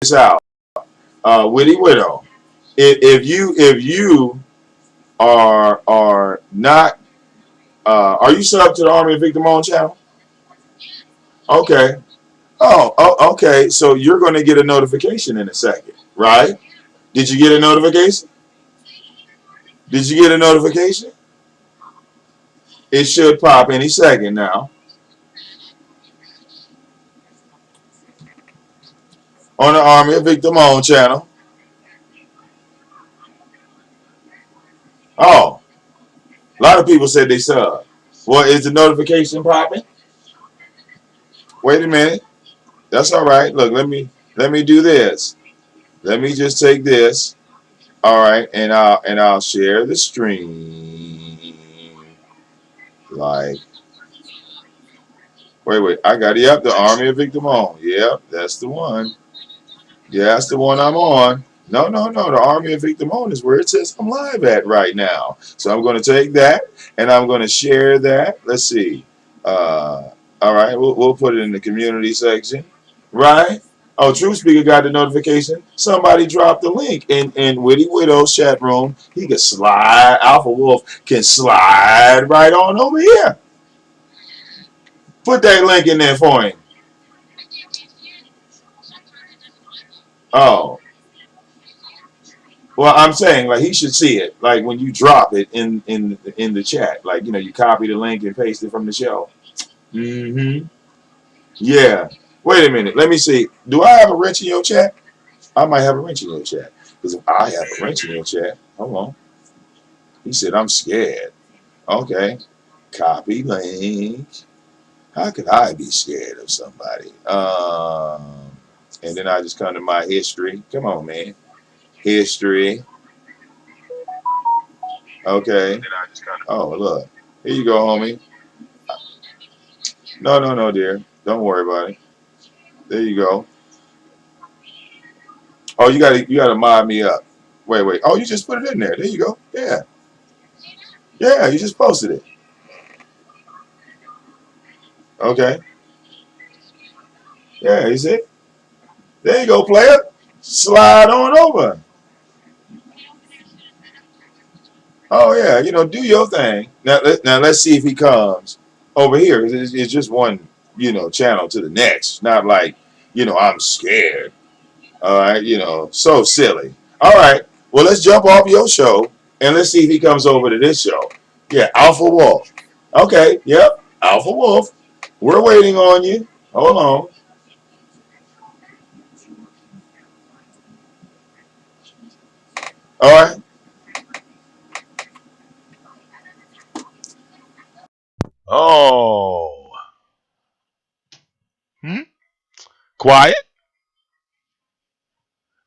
this out. Witty Widow. If you are not are you subbed to the Army of VicDamoane channel? Okay. Okay. So you're going to get a notification in a second, right? Did you get a notification? Did you get a notification? It should pop any second now on the Army of VicDamoane channel. Oh, a lot of people said they sub. Well, is the notification popping? Wait a minute. That's all right. Look, let me do this. Let me just take this. All right, and I'll share the stream. Like, wait. I got it. Yep, the Army of VicDamoane. Yep, that's the one. Yeah, that's the one I'm on. No. The Army of VicDamoane is where it says I'm live at right now. So I'm going to take that and I'm going to share that. Let's see. All right, we'll put it in the community section. Right? Oh, True Speaker got the notification. Somebody dropped the link in Witty Widow's chat room. He can slide. Alpha Wolf can slide right on over here. Put that link in there for him. Oh, well, I'm saying like he should see it. Like when you drop it in the chat, like you copy the link and paste it from the show. Mm-hmm. Yeah. Wait a minute. Let me see. Do I have a wrench in your chat? I might have a wrench in your chat. Because if I have a wrench in your chat, hold on. He said I'm scared. Okay. Copy link. How could I be scared of somebody? And then I just come to my history. Come on, man. History. Okay. Oh, look. Here you go, homie. No, dear. Don't worry about it. There you go. Oh, you gotta mod me up. Wait. Oh, you just put it in there. There you go. Yeah. Yeah, you just posted it. Okay. Yeah, you see? There you go, player. Slide on over. Oh yeah, do your thing. Now let's see if he comes over here. It's just one, channel to the next. Not like, I'm scared. All right, so silly. All right, well let's jump off your show and let's see if he comes over to this show. Yeah, Alpha Wolf. Okay, yep, Alpha Wolf. We're waiting on you. Hold on. All right. Oh. Hmm? Quiet.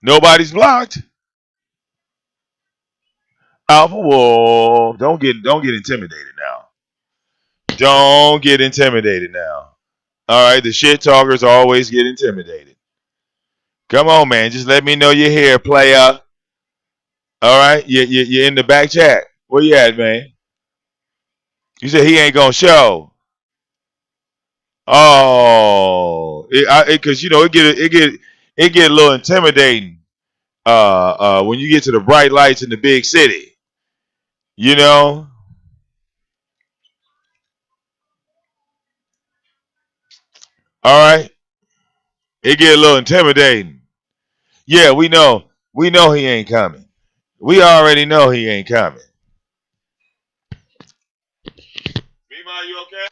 Nobody's blocked. Alpha Wolf. Don't get intimidated now. Don't get intimidated now. All right, the shit talkers always get intimidated. Come on, man. Just let me know you're here, player. All right, you're in the back chat. Where you at, man? You said he ain't gonna show. Oh, because it get a little intimidating. When you get to the bright lights in the big city, you know. All right, it get a little intimidating. Yeah, we know. We know he ain't coming. We already know he ain't coming. Mima, you okay?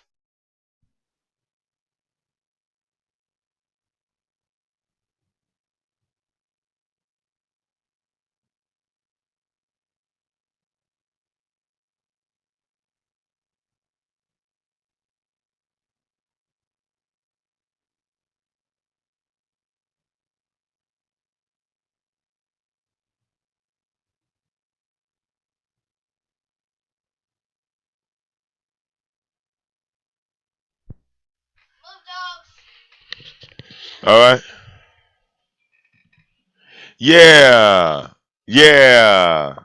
All right. Yeah. Yeah.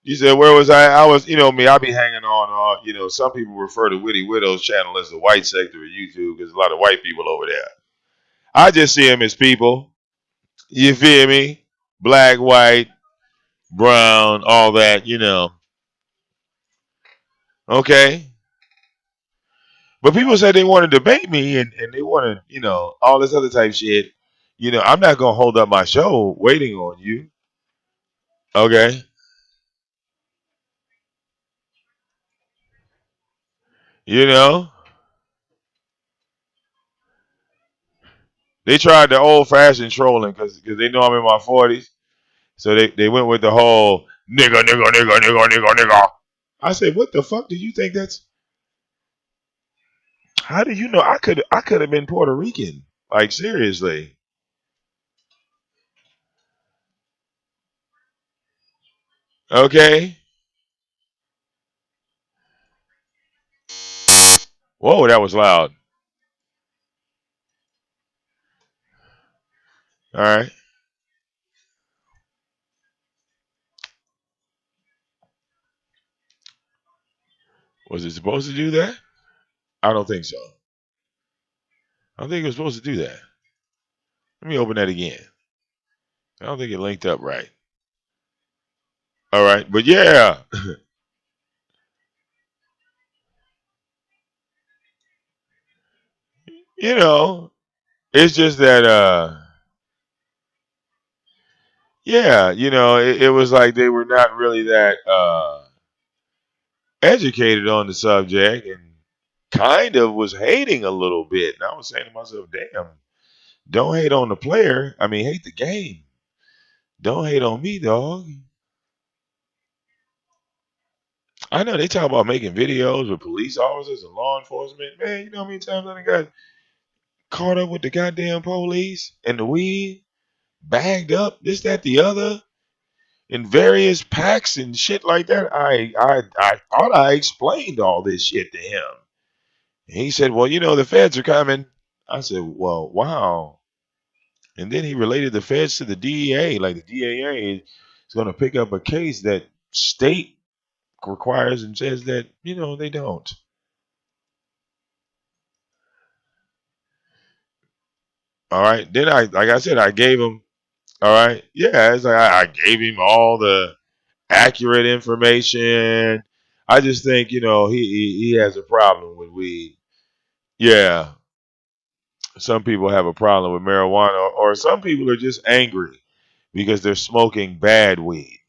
You said where was I? I was, me. I be hanging on. Some people refer to Witty Widow's channel as the white sector of YouTube because a lot of white people over there. I just see them as people. You feel me? Black, white, brown, all that, you know. Okay. But people said they want to debate me and they want to, all this other type shit. I'm not going to hold up my show waiting on you. Okay. You know, they tried the old fashioned trolling because they know I'm in my 40s. So they went with the whole nigga, nigga, nigga, nigga, nigga, nigga. I said, what the fuck do you think that's? How do you know? I could have been Puerto Rican. Like seriously. Okay. Whoa, that was loud. All right. Was it supposed to do that? I don't think so. I don't think it was supposed to do that. Let me open that again. I don't think it linked up right. All right, but yeah, you know, it's just that yeah, it was like they were not really that educated on the subject and kind of was hating a little bit. And I was saying to myself, damn, don't hate on the player. I mean, hate the game. Don't hate on me, dog. I know they talk about making videos with police officers and law enforcement. Man, you know how many times I done got caught up with the goddamn police and the weed, bagged up, this, that, the other, in various packs and shit like that. I thought I explained all this shit to him. And he said, well, the feds are coming. I said, well, wow. And then he related the feds to the DEA, like the DEA is going to pick up a case that state requires and says that, they don't. All right. Then like I said, I gave him, all right. Yeah. It's like I gave him all the accurate information. I just think, he has a problem with weed. Yeah. Some people have a problem with marijuana, or some people are just angry because they're smoking bad weed.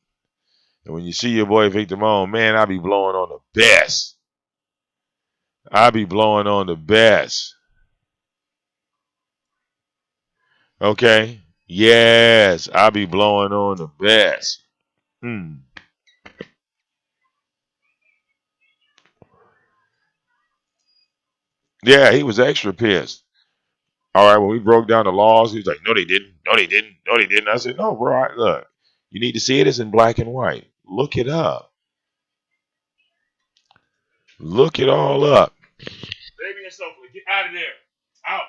And when you see your boy VicDamoane, man, I be blowing on the best. I be blowing on the best. Okay? Yes, I be blowing on the best. Hmm. Yeah, he was extra pissed. All right, when we broke down the laws, he was like, no, they didn't. No, they didn't. No, they didn't. I said, no, bro, look, you need to see it as in black and white. Look it up. Look it all up. Baby and Sophie, get out of there. Out.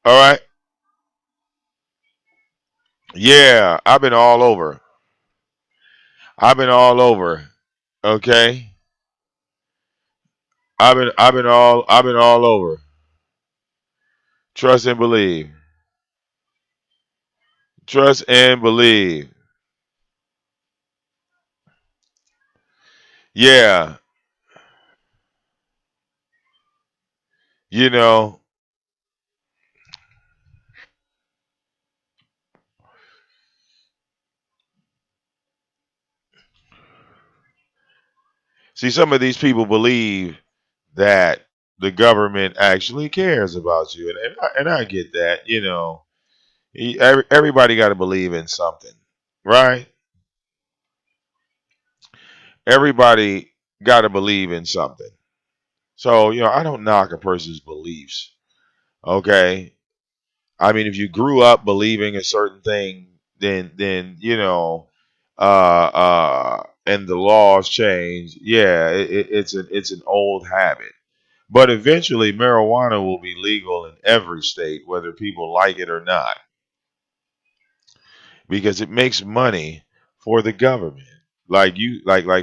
All right. Yeah, I've been all over. I've been all over. Okay. I've been all over. Trust and believe. Trust and believe. Yeah. You know, see, some of these people believe that the government actually cares about you, and I get that. Everybody got to believe in something, right? Everybody got to believe in something. So I don't knock a person's beliefs. Okay, I mean, if you grew up believing a certain thing, then and the laws change, yeah, it's an old habit. But eventually, marijuana will be legal in every state, whether people like it or not, because it makes money for the government. Like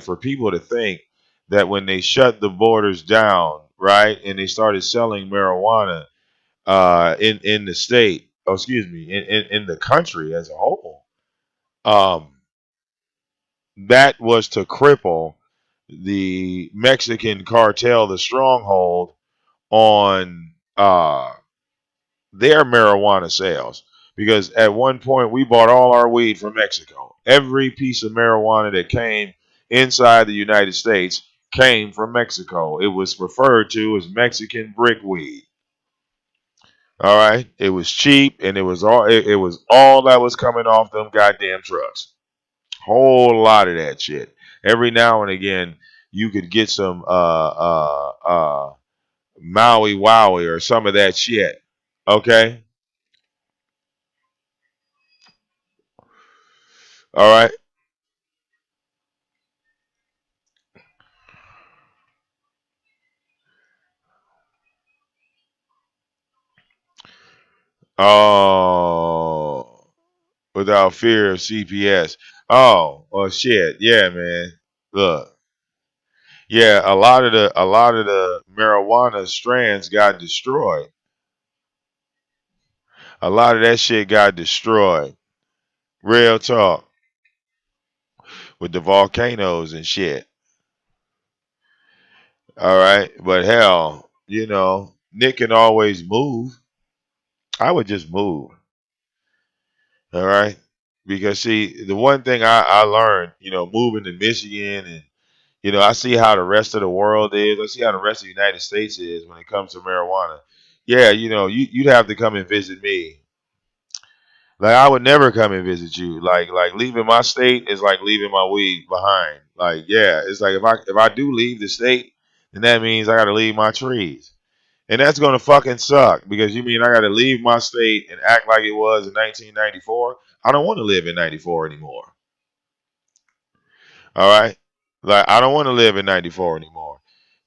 for people to think that when they shut the borders down, right, and they started selling marijuana in the state, oh, excuse me, in the country as a whole, um, that was to cripple the Mexican cartel, the stronghold on their marijuana sales. Because at one point we bought all our weed from Mexico. Every piece of marijuana that came inside the United States came from Mexico. It was referred to as Mexican brickweed. All right, it was cheap, and it was all that was coming off them goddamn trucks. Whole lot of that shit. Every now and again, you could get some Maui Wowie or some of that shit. Okay, all right. Oh, without fear of CPS. Oh, well, shit. Yeah, man. Look, yeah, a lot of the marijuana strands got destroyed. A lot of that shit got destroyed. Real talk, with the volcanoes and shit. All right, but hell, Nick can always move. I would just move. All right, because see, the one thing I learned, moving to Michigan, and I see how the rest of the world is. I see how the rest of the United States is when it comes to marijuana. Yeah, you'd have to come and visit me. Like I would never come and visit you. Like leaving my state is like leaving my weed behind. Like yeah, it's like if I do leave the state, then that means I got to leave my trees. And that's gonna fucking suck because you mean I gotta leave my state and act like it was in 1994? I don't want to live in 94 anymore. All right? Like I don't want to live in 94 anymore.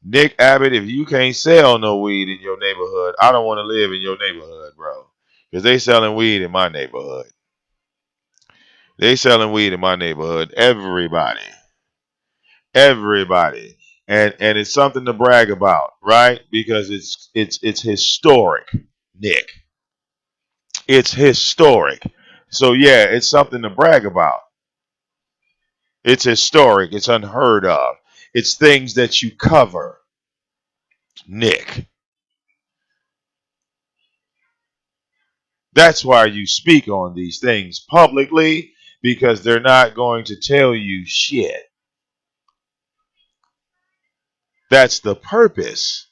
Nick Abbott, if you can't sell no weed in your neighborhood, I don't want to live in your neighborhood, bro. Because they selling weed in my neighborhood. They selling weed in my neighborhood. Everybody. Everybody. And it's something to brag about, right? Because it's historic, Nick. It's historic. So yeah, it's something to brag about. It's historic. It's unheard of. It's things that you cover, Nick. That's why you speak on these things publicly because they're not going to tell you shit. That's the purpose.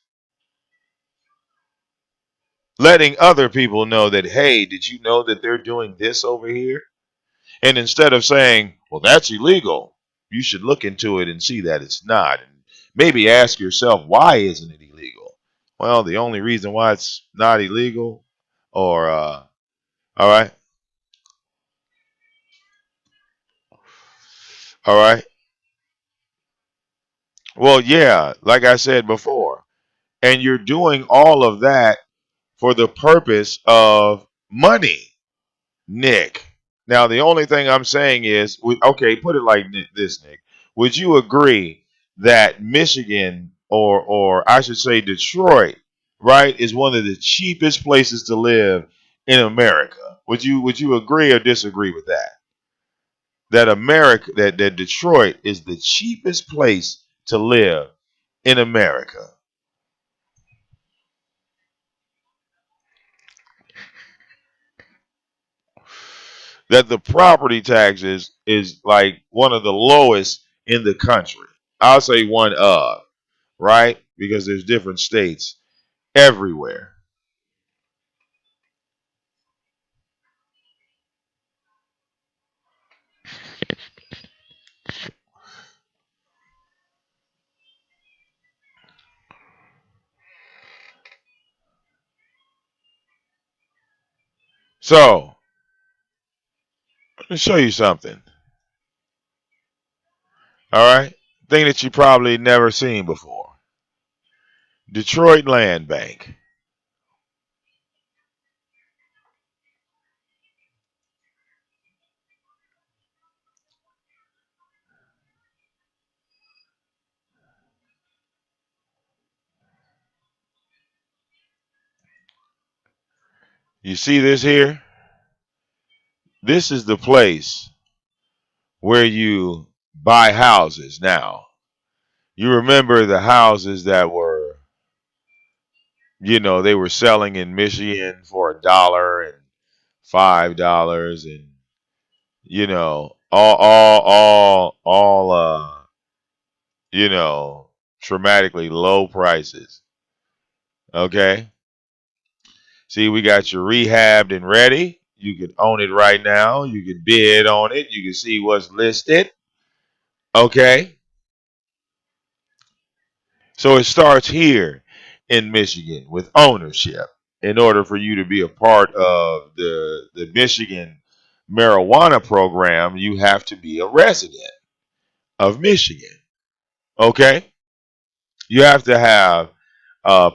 Letting other people know that, hey, did you know that they're doing this over here? And instead of saying, well, that's illegal, you should look into it and see that it's not. And maybe ask yourself, why isn't it illegal? Well, the only reason why it's not illegal, or, all right, all right. Well, yeah, like I said before. And you're doing all of that for the purpose of money, Nick. Now, the only thing I'm saying is, okay, put it like this, Nick. Would you agree that Michigan, or I should say Detroit, right, is one of the cheapest places to live in America? Would you agree or disagree with that? That that Detroit is the cheapest place to live in America. That the property taxes is like one of the lowest in the country. I'll say one of, right? Because there's different states everywhere. So, let me show you something. All right. Thing that you probably never seen before. Detroit Land Bank. You see this here? This is the place where you buy houses now. You remember the houses that were, they were selling in Michigan for $1 and $5 and all you know, dramatically low prices. Okay? See, we got you rehabbed and ready. You can own it right now. You can bid on it. You can see what's listed. Okay? So it starts here in Michigan with ownership. In order for you to be a part of the Michigan marijuana program, you have to be a resident of Michigan. Okay? You have to have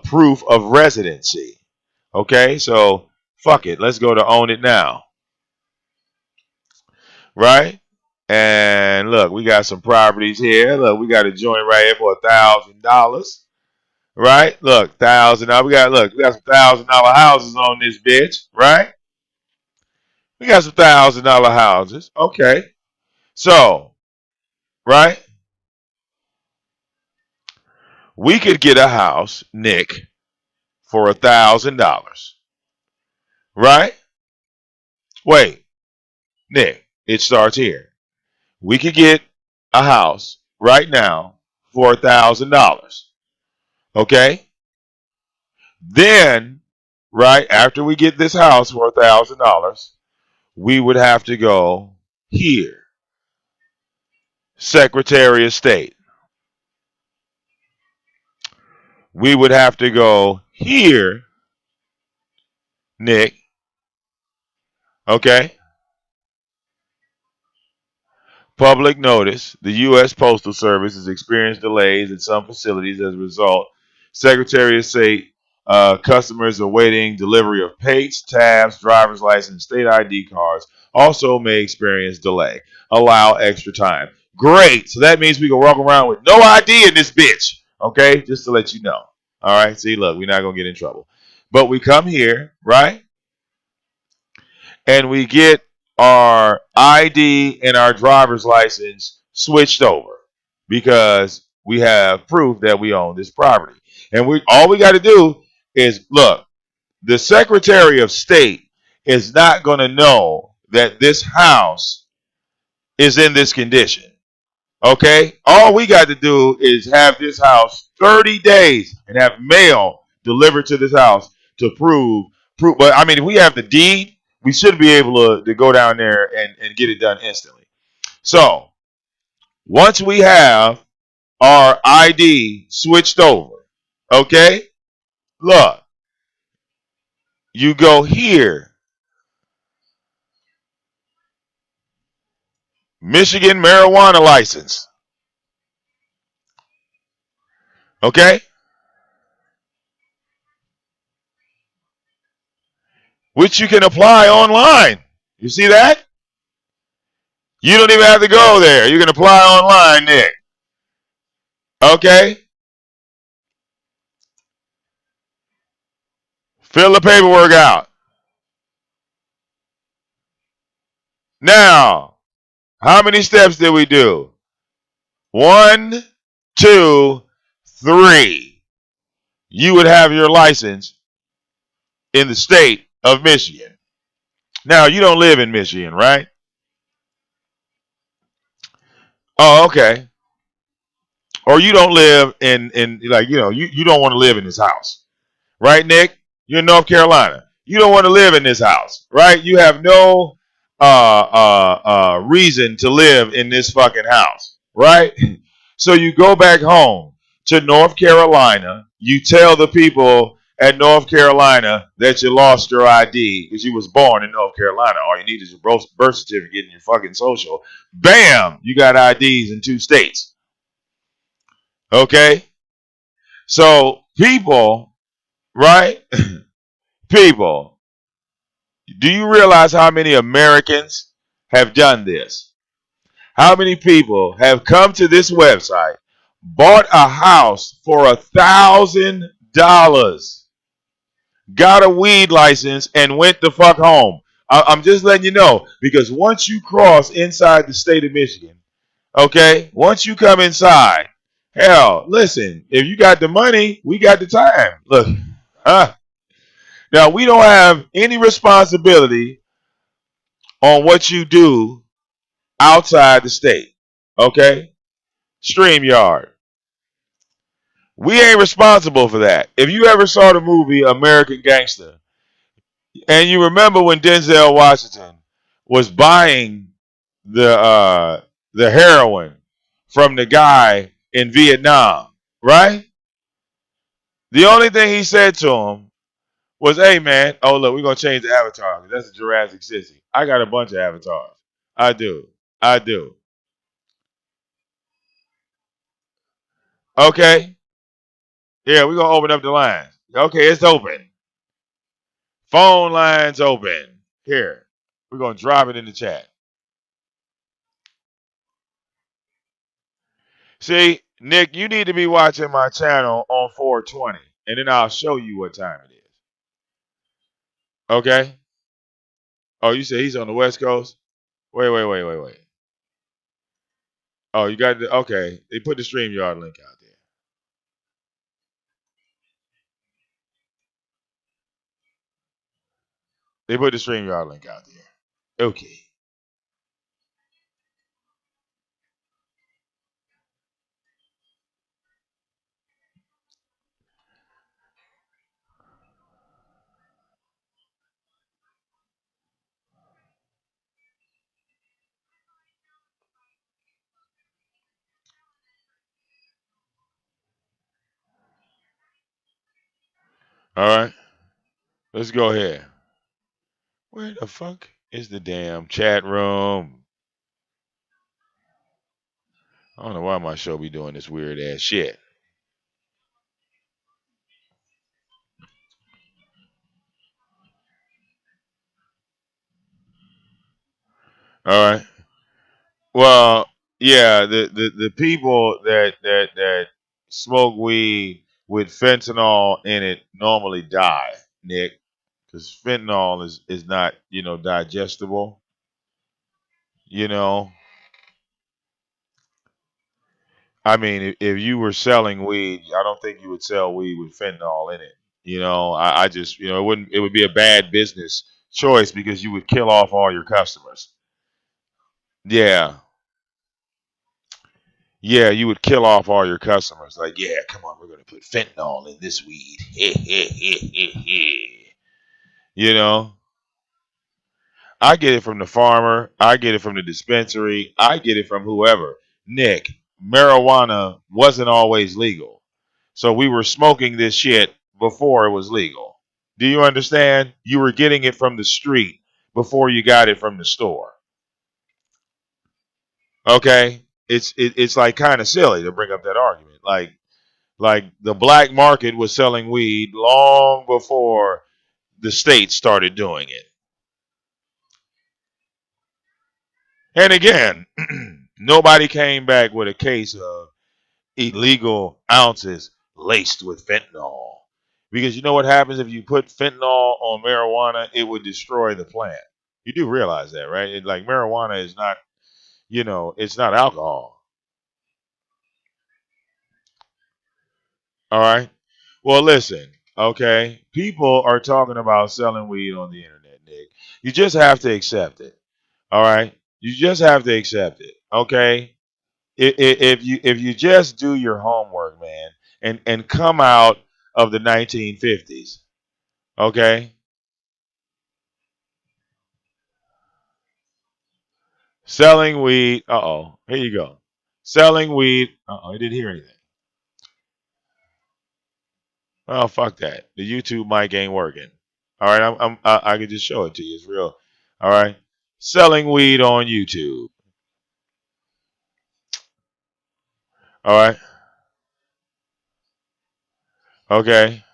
proof of residency. Okay? So fuck it. Let's go to own it now. Right? And look, we got some properties here. Look, we got a joint right here for $1,000. Right? Look, $1,000. We got some $1,000 houses on this bitch, right? We got some $1,000 houses. Okay. So, right? We could get a house, Nick, for $1,000. Right? Wait, Nick, it starts here. We could get a house right now for $1,000. Okay? Then, right after we get this house for $1,000, we would have to go here, Secretary of State. We would have to go here, Nick. Okay? Public notice. The U.S. Postal Service has experienced delays in some facilities as a result. Secretary of State customers awaiting delivery of plates, tabs, driver's license, state ID cards also may experience delay. Allow extra time. Great. So that means we can walk around with no ID in this bitch. Okay? Just to let you know. All right? See, look, we're not going to get in trouble. But we come here, right? And we get our ID and our driver's license switched over because we have proof that we own this property. And all we got to do is look, the Secretary of State is not going to know that this house is in this condition. Okay? All we got to do is have this house 30 days and have mail delivered to this house to prove. But I mean, if we have the deed, we should be able to go down there and get it done instantly. So once we have our ID switched over, okay, look, you go here, Michigan marijuana license, okay, which you can apply online. You see that? You don't even have to go there. You can apply online, Nick. Okay? Fill the paperwork out. Now, how many steps did we do? 1, 2, 3. You would have your license in the state of Michigan. Now, you don't live in Michigan, right? Oh, okay. Or you don't live in like, you don't want to live in this house. Right, Nick? You're in North Carolina. You don't want to live in this house, right? You have no reason to live in this fucking house, right? So you go back home to North Carolina. You tell the people at North Carolina that you lost your ID because you was born in North Carolina. All you need is your birth certificate and your fucking social. Bam! You got IDs in 2 states. Okay? So, people, right? People, do you realize how many Americans have done this? How many people have come to this website, bought a house for $1,000, got a weed license, and went the fuck home? I'm just letting you know, because once you cross inside the state of Michigan, okay, once you come inside, hell, listen, if you got the money, we got the time. Look, huh? Now we don't have any responsibility on what you do outside the state. Okay? StreamYard. We ain't responsible for that. If you ever saw the movie American Gangster, and you remember when Denzel Washington was buying the heroin from the guy in Vietnam, right? The only thing he said to him was, "Hey man, oh look, we're gonna change the avatar. That's a Jurassic Sissy. I got a bunch of avatars. I do. I do. Okay. Yeah, we're gonna open up the lines. Okay, it's open. Phone lines open. Here. We're gonna drop it in the chat. See, Nick, you need to be watching my channel on 420, and then I'll show you what time it is. Okay? Oh, you said he's on the West Coast? Wait. Oh, you got the okay. They put the StreamYard link out there. They put the StreamYard link out there. Okay. All right. Let's go ahead. Where the fuck is the damn chat room? I don't know why my show be doing this weird ass shit. All right. Well, yeah, the people that smoke weed with fentanyl in it normally die, Nick, because fentanyl is not digestible. You know, I mean, if you were selling weed, I don't think you would sell weed with fentanyl in it. I just it would be a bad business choice because you would kill off all your customers. Yeah. Yeah, you would kill off all your customers. Like, yeah, come on, we're going to put fentanyl in this weed. you know, I get it from the farmer. I get it from the dispensary. I get it from whoever. Nick, marijuana wasn't always legal. So we were smoking this shit before it was legal. Do you understand? You were getting it from the street before you got it from the store. Okay? It's like kind of silly to bring up that argument. Like the black market was selling weed long before the state started doing it. And again, nobody came back with a case of illegal ounces laced with fentanyl. Because you know what happens if you put fentanyl on marijuana? It would destroy the plant. You do realize that, right? Like marijuana is not, it's not alcohol. All right. Well, listen, okay. People are talking about selling weed on the internet, Nick. You just have to accept it. All right. You just have to accept it. Okay. If you just do your homework, man, and come out of the 1950s, okay. Selling weed. Uh oh. Here you go. Selling weed. Uh oh. I didn't hear anything. Oh fuck that. The YouTube mic ain't working. All right. I can just show it to you. It's real. All right. Selling weed on YouTube. All right. Okay.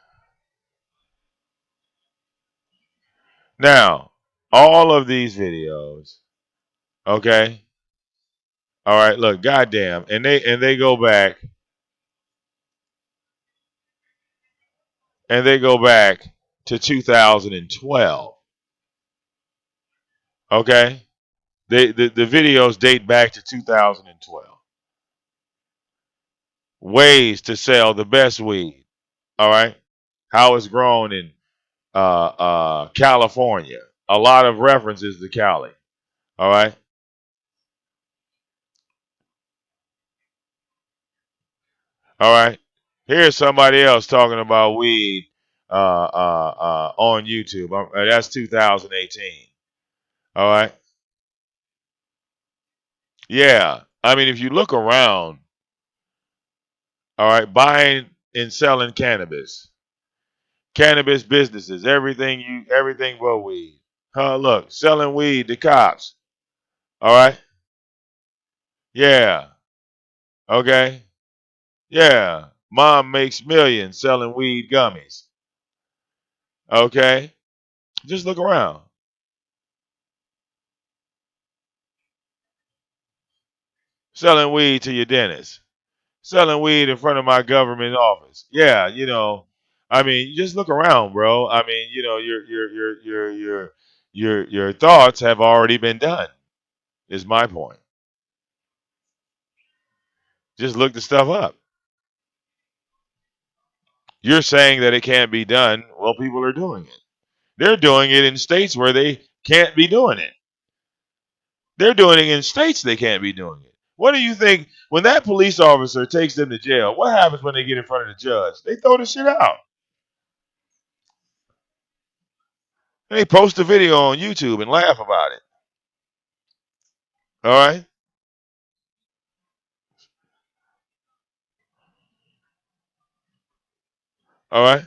Now, all of these videos, okay? All right, look, goddamn. And they go back to 2012. Okay? The videos date back to 2012. Ways to sell the best weed. All right? How it's grown in California. A lot of references to Cali. All right? All right. Here's somebody else talking about weed on YouTube. That's 2018. All right. Yeah. I mean, if you look around, all right, buying and selling cannabis businesses, everything but weed. Look, selling weed to cops. All right. Yeah. Okay. Yeah. Mom makes millions selling weed gummies. Okay. Just look around. Selling weed to your dentist. Selling weed in front of my government office. Yeah, I mean, just look around, bro. I mean, your thoughts have already been done. Is my point. Just look the stuff up. You're saying that it can't be done. Well, people are doing it. They're doing it in states where they can't be doing it. They're doing it in states they can't be doing it. What do you think when that police officer takes them to jail? What happens when they get in front of the judge? They throw the shit out. They post a video on YouTube and laugh about it. All right? All right?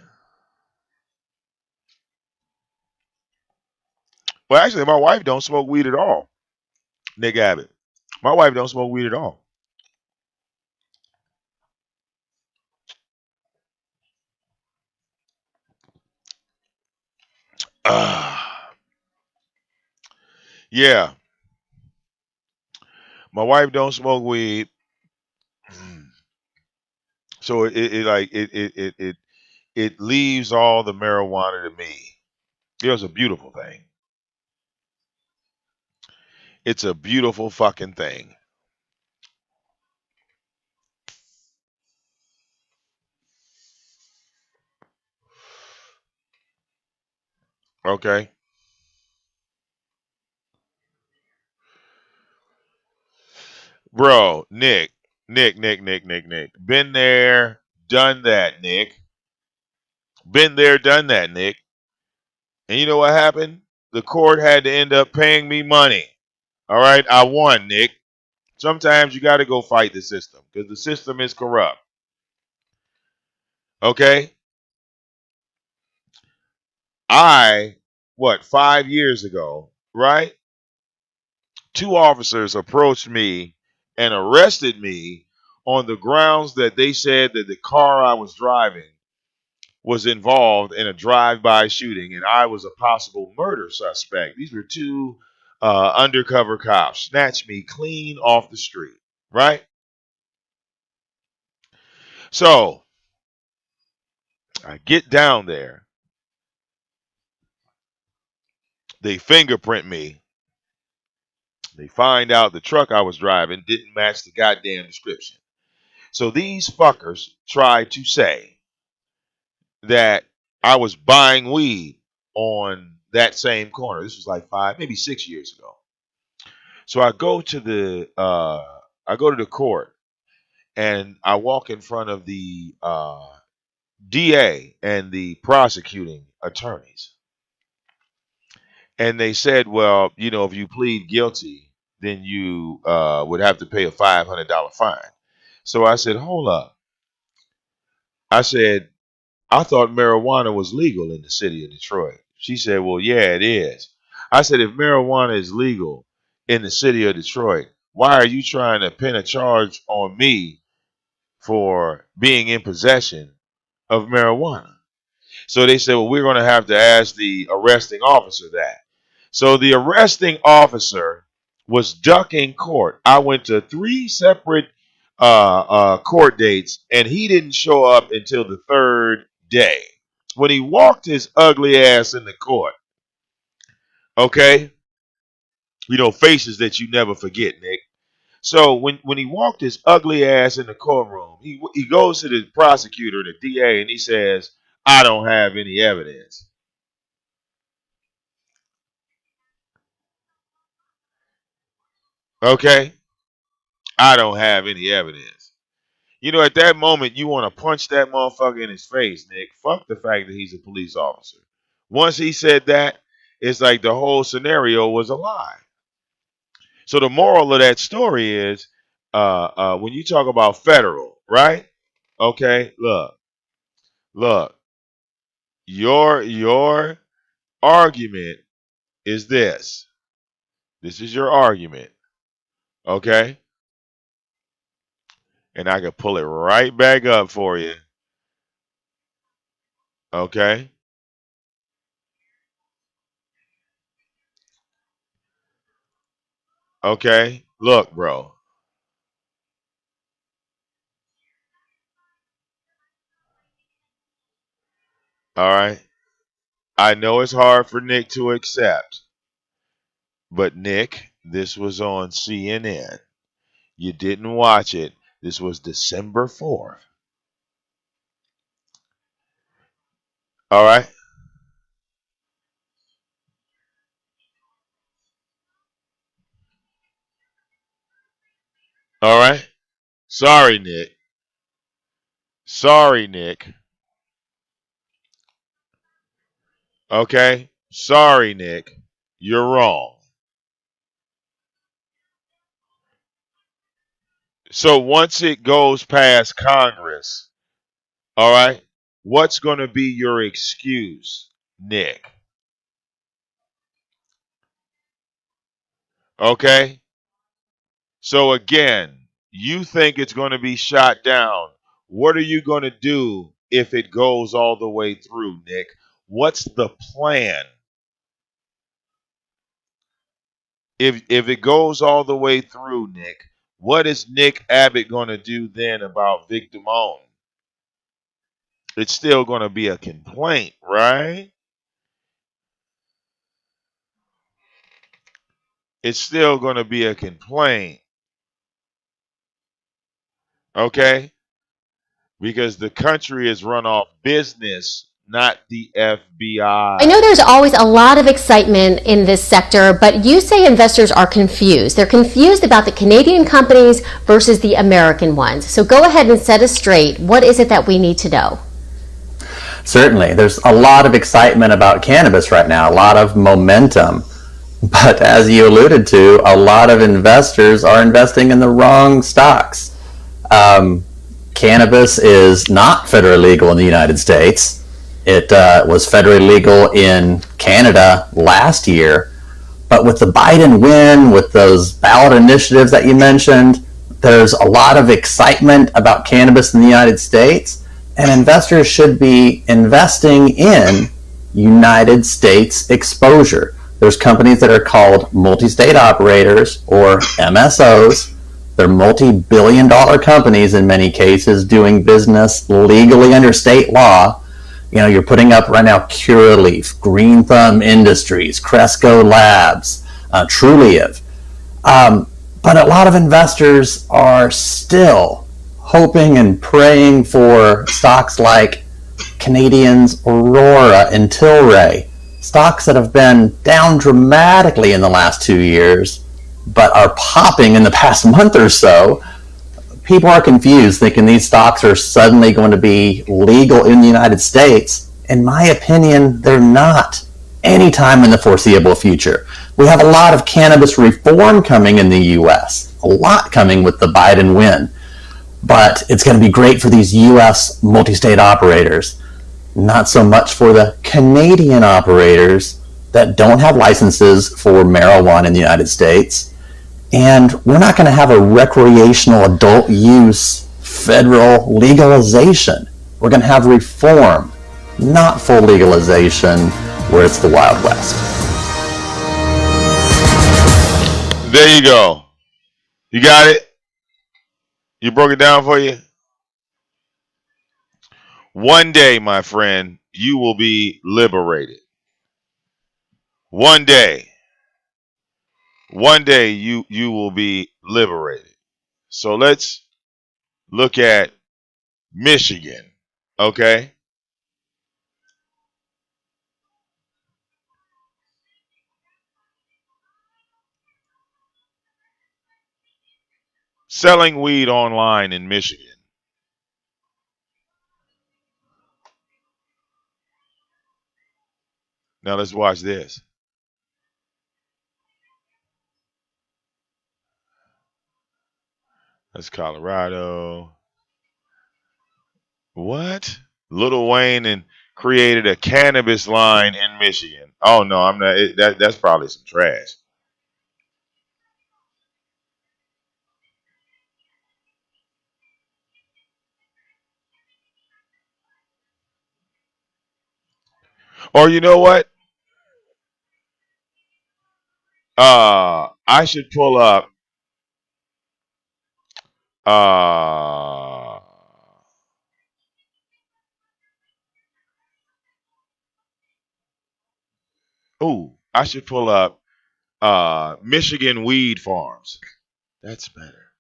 Well, actually, my wife don't smoke weed at all. Nick Abbott. My wife don't smoke weed at all. Uh, yeah, my wife don't smoke weed, so it leaves all the marijuana to me. It was a beautiful thing. It's a beautiful fucking thing. Okay, bro, Nick. Been there, done that, Nick. Been there, done that, Nick. And you know what happened? The court had to end up paying me money. All right, I won, Nick. Sometimes you got to go fight the system because the system is corrupt. Okay? What, 5 years ago, right? Two officers approached me and arrested me on the grounds that they said that the car I was driving was involved in a drive-by shooting and I was a possible murder suspect. These were two undercover cops, snatched me clean off the street, right? So I get down there. They fingerprint me. They find out the truck I was driving didn't match the goddamn description. So these fuckers tried to say that I was buying weed on that same corner. This was like 5, maybe 6 years ago. So I go to the court and I walk in front of the DA and the prosecuting attorneys. And they said, well, if you plead guilty, then you would have to pay a $500 fine. So I said, hold up. I said, I thought marijuana was legal in the city of Detroit. She said, well, yeah, it is. I said, if marijuana is legal in the city of Detroit, why are you trying to pin a charge on me for being in possession of marijuana. So they said, well, we're going to have to ask the arresting officer that. So the arresting officer was ducking court. I went to 3 separate court dates, and he didn't show up until the 3rd day. When he walked his ugly ass in the court, okay, faces that you never forget, Nick. So when he walked his ugly ass in the courtroom, he goes to the prosecutor, the DA, and he says, I don't have any evidence. Okay? I don't have any evidence. At that moment, you want to punch that motherfucker in his face, Nick. Fuck the fact that he's a police officer. Once he said that, it's like the whole scenario was a lie. So the moral of that story is, when you talk about federal, right? Okay, look. Your argument is this. This is your argument, okay? And I can pull it right back up for you, okay? Okay, look, bro. All right. I know it's hard for Nick to accept, but Nick, this was on CNN. You didn't watch it. This was December 4th. All right. All right. Sorry, Nick. Sorry, Nick. Okay. Sorry, Nick. You're wrong. So once it goes past Congress, all right, what's going to be your excuse, Nick? Okay. So again, you think it's going to be shot down. What are you going to do if it goes all the way through, Nick? What's the plan? If it goes all the way through, Nick, what is Nick Abbott going to do then about VicDamoane? It's still going to be a complaint, right? It's still going to be a complaint, okay? Because the country is run off business, not the I know FBI. there's always a lot of excitement in this sector, but you say investors are confused. They're confused about the Canadian companies versus the American ones. So go ahead and set us straight. What is it that we need to know? Certainly. There's a lot of excitement about cannabis right now, a lot of momentum. But as you alluded to, a lot of investors are investing in the wrong stocks. Cannabis is not federally legal in the United States. It was federally legal in Canada last year. But with the Biden win, with those ballot initiatives that you mentioned, there's a lot of excitement about cannabis in the United States, and investors should be investing in United States exposure. There's companies that are called multi-state operators, or MSOs. They're multi-billion-dollar companies in many cases doing business legally under state law. You're putting up right now Curaleaf, Green Thumb Industries, Cresco Labs, Trulieve. But a lot of investors are still hoping and praying for stocks like Canadians Aurora and Tilray, stocks that have been down dramatically in the last 2 years, but are popping in the past month or so. People are confused, thinking these stocks are suddenly going to be legal in the United States. In my opinion, they're not anytime in the foreseeable future. We have a lot of cannabis reform coming in the U.S., a lot coming with the Biden win. But it's going to be great for these U.S. multi-state operators, not so much for the Canadian operators that don't have licenses for marijuana in the United States. And we're not going to have a recreational adult use federal legalization. We're going to have reform, not full legalization where it's the Wild West. There you go. You got it? You broke it down for you? One day, my friend, you will be liberated. One day. One day you will be liberated. So let's look at Michigan. Okay? Selling weed online in Michigan. Now let's watch this. That's Colorado. What? Lil Wayne and created a cannabis line in Michigan. Oh no, I'm not. That's probably some trash. Or you know what? I should pull up. Uh, I should pull up. Michigan weed farms. That's better.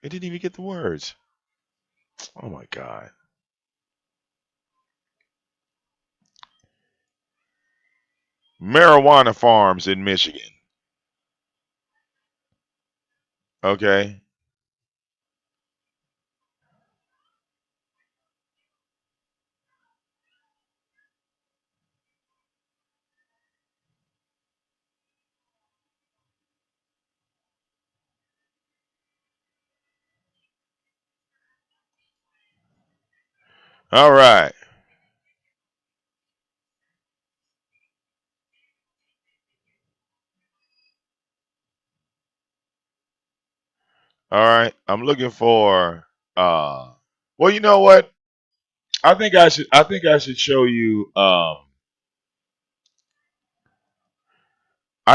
It didn't even get the words. Oh my god. Marijuana farms in Michigan. Okay. All right. All right. I'm looking for well, you know what? I think I should show you I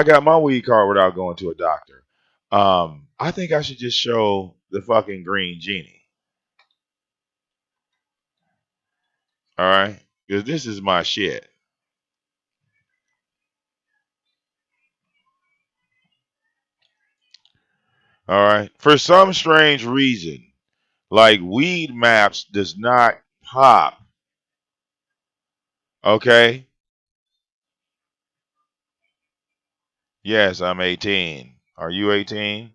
got my weed card without going to a doctor. I think I should just show the fucking green genie. All right? Cuz this is my shit. All right? For some strange reason, like weed maps does not pop. Okay? Yes, I'm 18. Are you 18?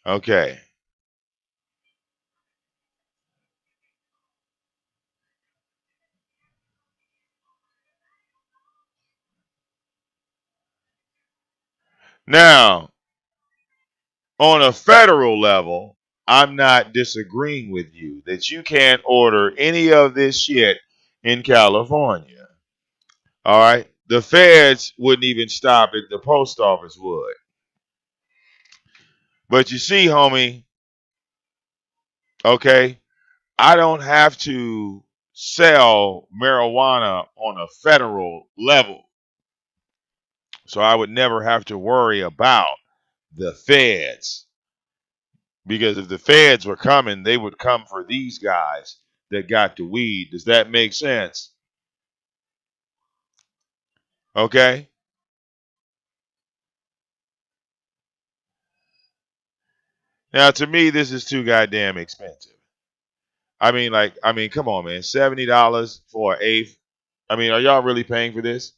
Okay. Now, on a federal level, I'm not disagreeing with you that you can't order any of this shit in California. All right? The feds wouldn't even stop it, the post office would. But you see, homie, okay, I don't have to sell marijuana on a federal level. So I would never have to worry about the feds. Because if the feds were coming, they would come for these guys that got the weed. Does that make sense? Okay? Now, to me, this is too goddamn expensive. Come on, man. $70 for an eighth. I mean, are y'all really paying for this?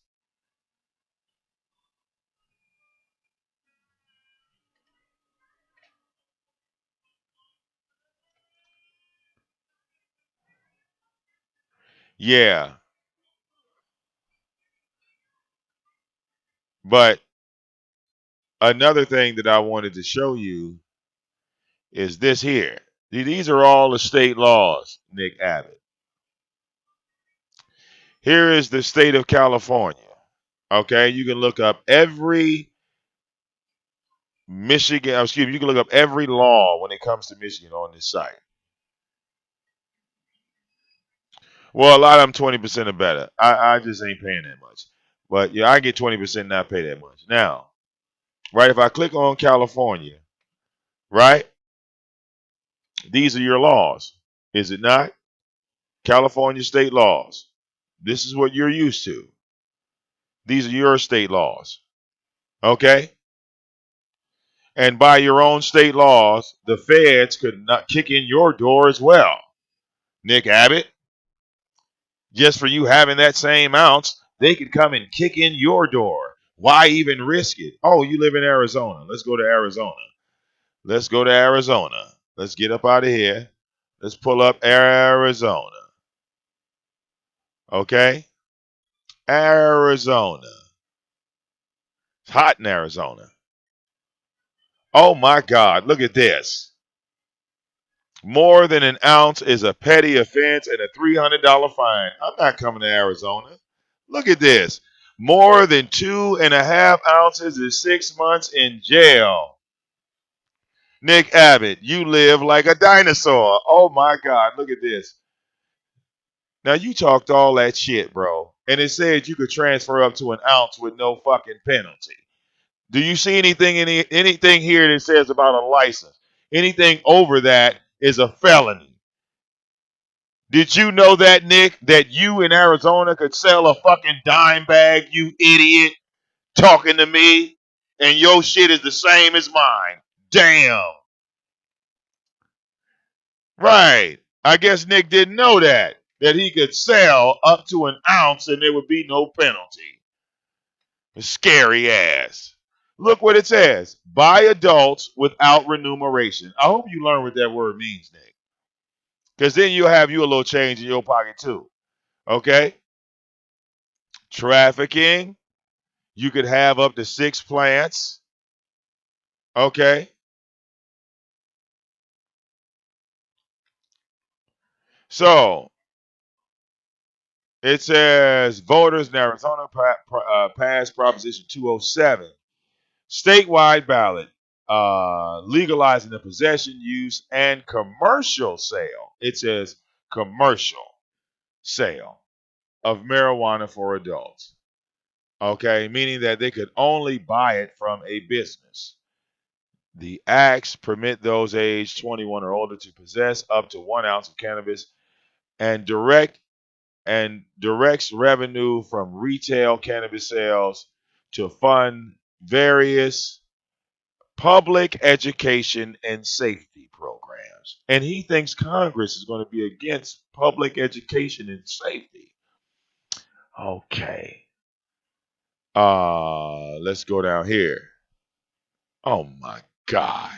Yeah. But another thing that I wanted to show you is this here. These are all the state laws, Nick Abbott. Here is the state of California. Okay, you can look up every Michigan, excuse me, you can look up every law when it comes to Michigan on this site. Well, a lot of them 20% or better. I just ain't paying that much. But yeah, I get 20%, not pay that much. Now, right, if I click on California, right, these are your laws, is it not? California state laws. This is what you're used to. These are your state laws. Okay? And by your own state laws, the feds could not kick in your door as well. Nick Abbott, just for you having that same ounce, they could come and kick in your door. Why even risk it? Oh, you live in Arizona. Let's go to Arizona. Let's go to Arizona. Let's get up out of here. Let's pull up Arizona. Okay? Arizona. It's hot in Arizona. Oh my God, look at this. More than an ounce is a petty offense and a $300 fine. I'm not coming to Arizona. Look at this. More than 2.5 ounces is 6 months in jail. Nick Abbott, you live like a dinosaur. Oh my God, look at this. Now you talked all that shit, bro. And it said you could transfer up to an ounce with no fucking penalty. Do you see anything here that says about a license? Anything over that is a felony. Did you know that, Nick, that you in Arizona could sell a fucking dime bag, you idiot, talking to me, and your shit is the same as mine? Damn. Right. I guess Nick didn't know that he could sell up to an ounce and there would be no penalty. Scary ass. Look what it says. By adults without remuneration. I hope you learn what that word means, Nick. Because then you'll have you a little change in your pocket too. Okay? Trafficking. You could have up to 6 plants. Okay? So, it says voters in Arizona passed Proposition 207. Statewide ballot legalizing the possession, use, and commercial sale. It says commercial sale of marijuana for adults. Okay, meaning that they could only buy it from a business. The acts permit those aged 21 or older to possess up to 1 ounce of cannabis and directs revenue from retail cannabis sales to fund various public education and safety programs. And he thinks Congress is going to be against public education and safety. Okay. Let's go down here. Oh my God.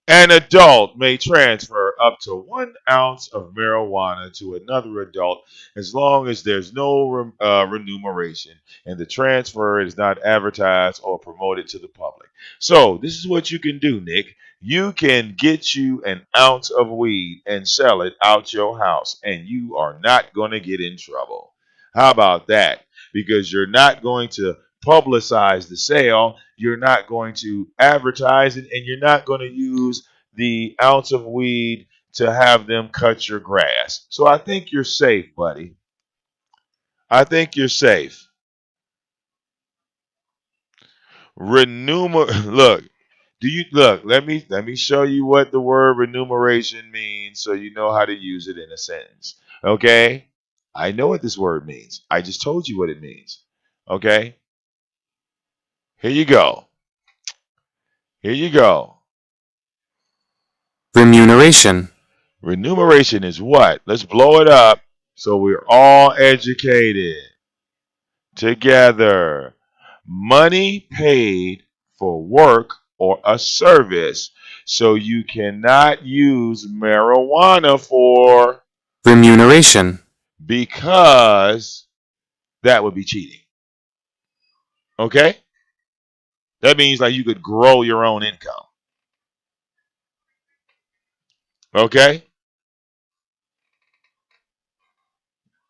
An adult may transfer up to 1 ounce of marijuana to another adult as long as there's no remuneration and the transfer is not advertised or promoted to the public. So, this is what you can do, Nick. You can get you an ounce of weed and sell it out your house, and you are not going to get in trouble. How about that? Because you're not going to publicize the sale, you're not going to advertise it, and you're not going to use the ounce of weed to have them cut your grass. So I think you're safe, buddy. I think you're safe. Look, let me show you what the word remuneration means so you know how to use it in a sentence. Okay? I know what this word means. I just told you what it means. Okay? Here you go. Here you go. Remuneration. Remuneration is what? Let's blow it up so we're all educated together. Money paid for work or a service. So you cannot use marijuana for Remuneration. because that would be cheating. Okay? That means like you could grow your own income. Okay?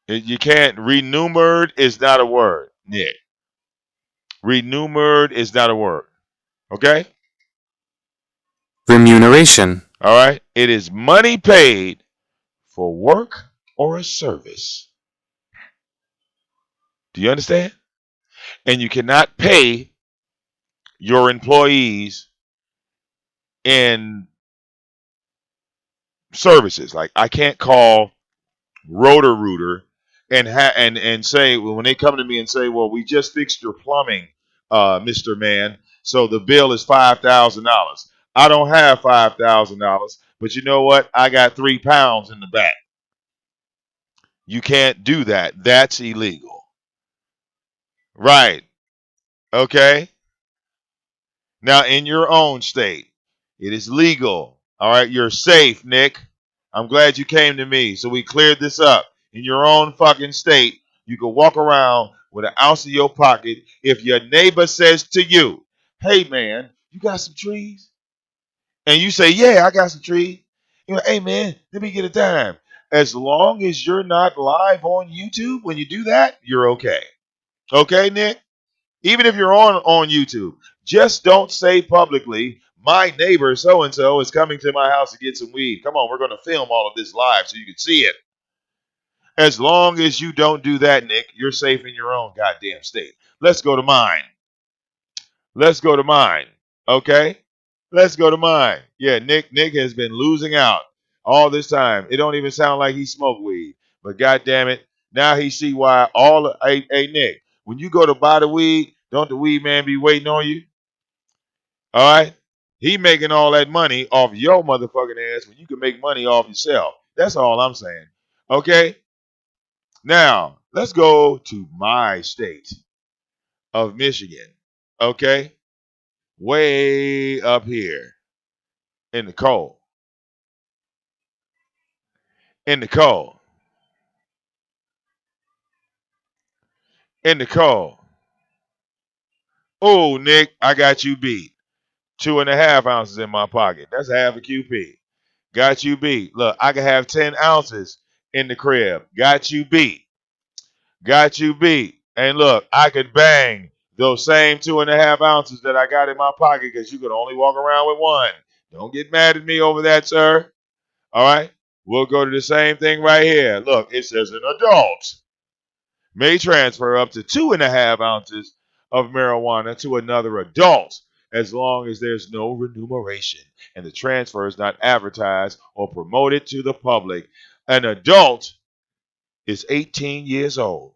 You can't. Remunered is not a word, Nick. Remunered is not a word. Okay? Remuneration. All right? It is money paid for work or a service. Do you understand? And you cannot pay your employees in services. Like I can't call Roto-Rooter and say, well, when they come to me and say, well, we just fixed your plumbing, Mr. Man, so the bill is $5,000. I don't have $5,000, but you know what? I got 3 pounds in the back. You can't do that. That's illegal. Right. Okay. Now, in your own state, it is legal. All right. You're safe, Nick. I'm glad you came to me. So we cleared this up. In your own fucking state, you can walk around with an ounce in your pocket. If your neighbor says to you, hey, man, you got some trees? And you say, yeah, I got some trees. You're like, hey, man, let me get a dime. As long as you're not live on YouTube when you do that, you're okay. Okay, Nick? Even if you're on YouTube, just don't say publicly, my neighbor so-and-so is coming to my house to get some weed. Come on, we're going to film all of this live so you can see it. As long as you don't do that, Nick, you're safe in your own goddamn state. Let's go to mine. Let's go to mine. Okay? Let's go to mine. Yeah, Nick has been losing out all this time. It don't even sound like he smoked weed. But goddamn it, now he see why hey Nick, when you go to buy the weed, don't the weed man be waiting on you? All right? He making all that money off your motherfucking ass when you can make money off yourself. That's all I'm saying. Okay? Now, let's go to my state of Michigan. Okay? Way up here in the cold. In the cold. In the cold. Oh, Nick, I got you beat. 2.5 ounces in my pocket. That's half a QP. Got you beat. Look, I can have 10 ounces in the crib. Got you beat. Got you beat. And look, I could bang those same 2.5 ounces that I got in my pocket because you could only walk around with one. Don't get mad at me over that, sir. All right? We'll go to the same thing right here. Look, it says an adult may transfer up to 2.5 ounces of marijuana to another adult as long as there's no remuneration and the transfer is not advertised or promoted to the public. An adult is 18 years old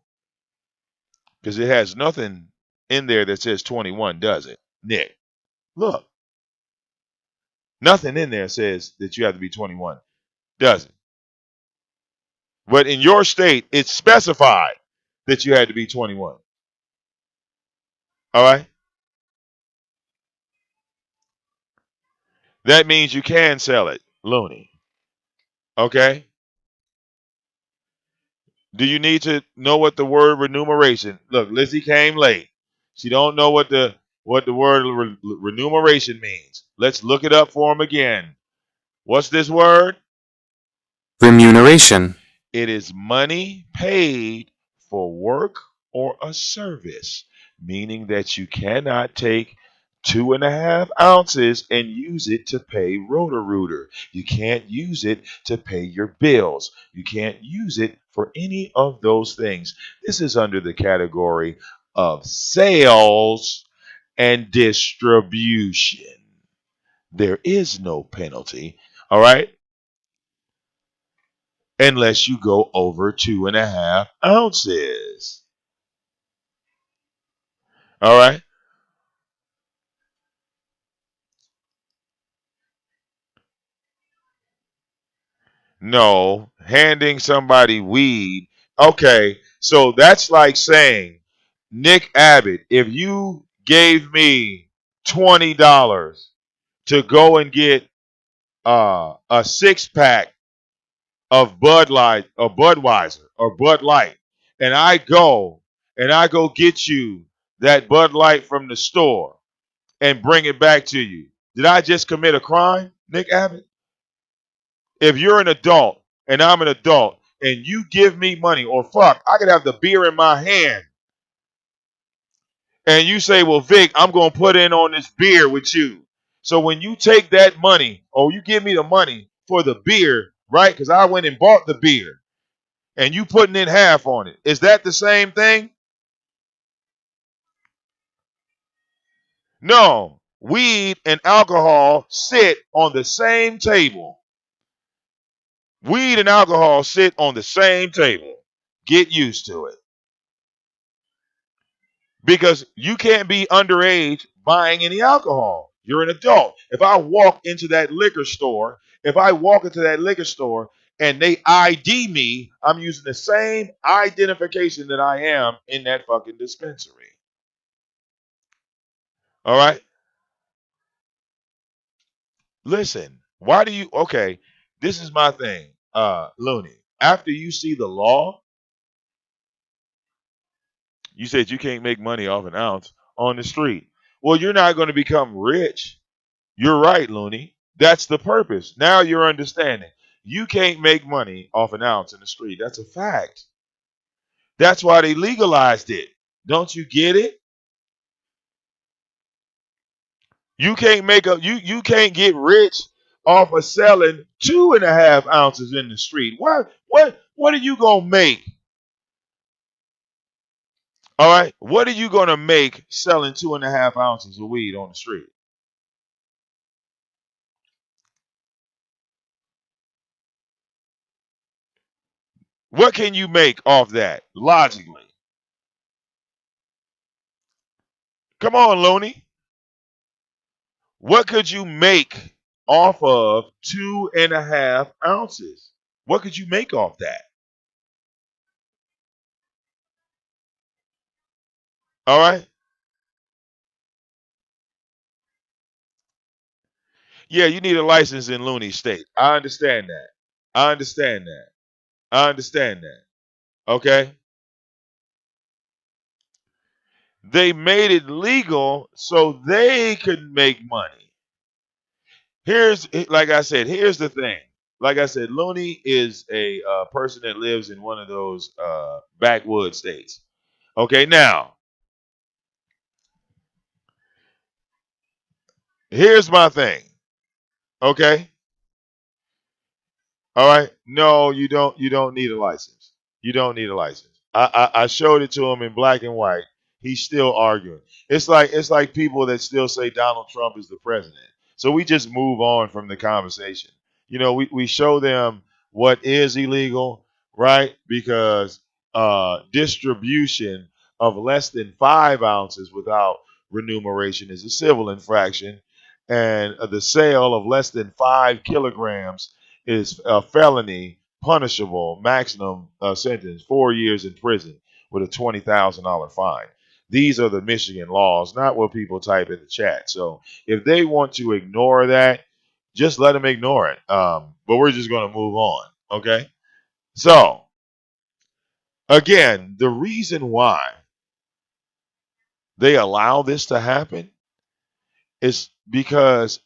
because it has nothing in there that says 21, does it? Nick, look, nothing in there says that you have to be 21, does it? But in your state, it's specified that you had to be 21. All right? That means you can sell it, loony. Okay? Do you need to know what the word remuneration? Look, Lizzie came late. She don't know what the word remuneration means. Let's look it up for him again. What's this word? remuneration, It is money paid for work or a service, meaning that you cannot take 2.5 ounces and use it to pay Roto-Rooter. You can't use it to pay your bills. You can't use it for any of those things. This is under the category of sales and distribution. There is no penalty. All right? Unless you go over 2.5 ounces. All right? No, handing somebody weed. Okay, so that's like saying, Nick Abbott, if you gave me $20 to go and get a 6-pack of Bud Light or Budweiser or Bud Light, and I go get you that Bud Light from the store and bring it back to you. Did I just commit a crime, Nick Abbott? If you're an adult and I'm an adult and you give me money, or fuck, I could have the beer in my hand and you say, well, Vic, I'm going to put in on this beer with you. So when you take that money or you give me the money for the beer, right? Because I went and bought the beer. and you putting in half on it. Is that the same thing? No. Weed and alcohol sit on the same table. Weed and alcohol sit on the same table. Get used to it. Because you can't be underage buying any alcohol. You're an adult. If I walk into that liquor store, and they ID me, I'm using the same identification that I am in that fucking dispensary. All right? Listen, why do you okay, this is my thing, Looney. After you see the law, you said you can't make money off an ounce on the street. Well, you're not going to become rich. You're right, Looney. That's the purpose. Now you're understanding. You can't make money off an ounce in the street. That's a fact. That's why they legalized it. Don't you get it? You can't you can't get rich off of selling 2.5 ounces in the street. What are you gonna make? All right. What are you gonna make selling 2.5 ounces of weed on the street? What can you make off that logically? Come on, Looney. What could you make off of 2.5 ounces? What could you make off that? All right. Yeah, you need a license in Looney State. I understand that. I understand that. I understand that. Okay. They made it legal so they could make money. Like I said, here's the thing. Like I said, Looney is a person that lives in one of those backwood states. Okay, now, here's my thing. Okay. All right. No, you don't. You don't need a license. You don't need a license. I showed it to him in black and white. He's still arguing. It's like people that still say Donald Trump is the president. So we just move on from the conversation. We show them what is illegal, right? Because distribution of less than 5 ounces without remuneration is a civil infraction, and the sale of less than 5 kilograms is a felony, punishable, maximum sentence 4 years in prison with a $20,000 fine. These are the Michigan laws, not what people type in the chat. So if they want to ignore that, just let them ignore it. But we're just going to move on. Okay. So again, the reason why they allow this to happen is because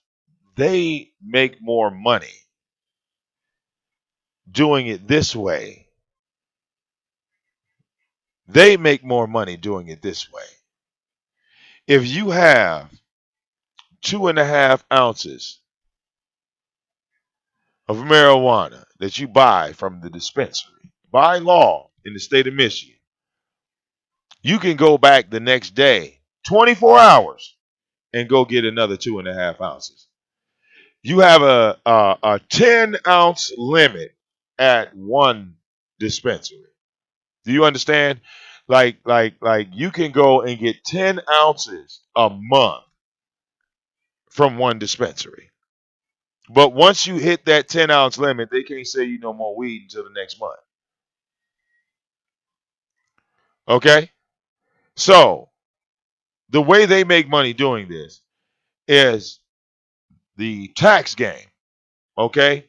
they make more money doing it this way. They make more money doing it this way. If you have 2.5 ounces of marijuana that you buy from the dispensary, by law in the state of Michigan, you can go back the next day, 24 hours, and go get another 2.5 ounces. You have a 10-ounce limit at one dispensary. Do you understand? Like you can go and get 10 ounces a month from one dispensary. But once you hit that 10-ounce limit, they can't sell you no more weed until the next month. Okay? So the way they make money doing this is the tax game. Okay?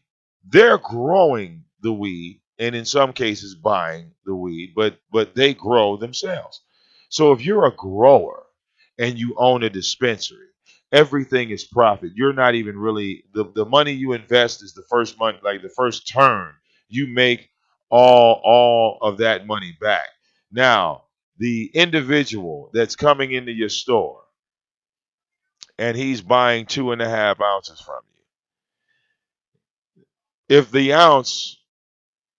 They're growing the weed and in some cases buying the weed, but they grow themselves. So if you're a grower and you own a dispensary, everything is profit. You're not even really the money you invest is the first month, like the first turn. You make all of that money back. Now, the individual that's coming into your store and he's buying 2.5 ounces from you. If the ounce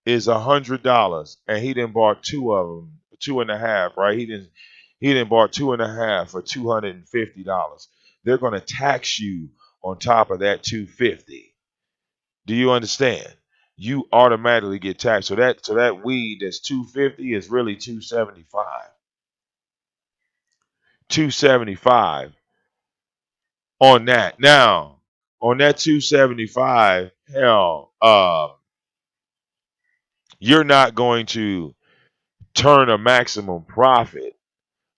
is $100, and he done bought two of them, two and a half, right? He done bought two and a half for $250. They're gonna tax you on top of that 250. Do you understand? You automatically get taxed. So that weed that's 250 is really 275. 275 on that. Now, on that 275, hell, you're not going to turn a maximum profit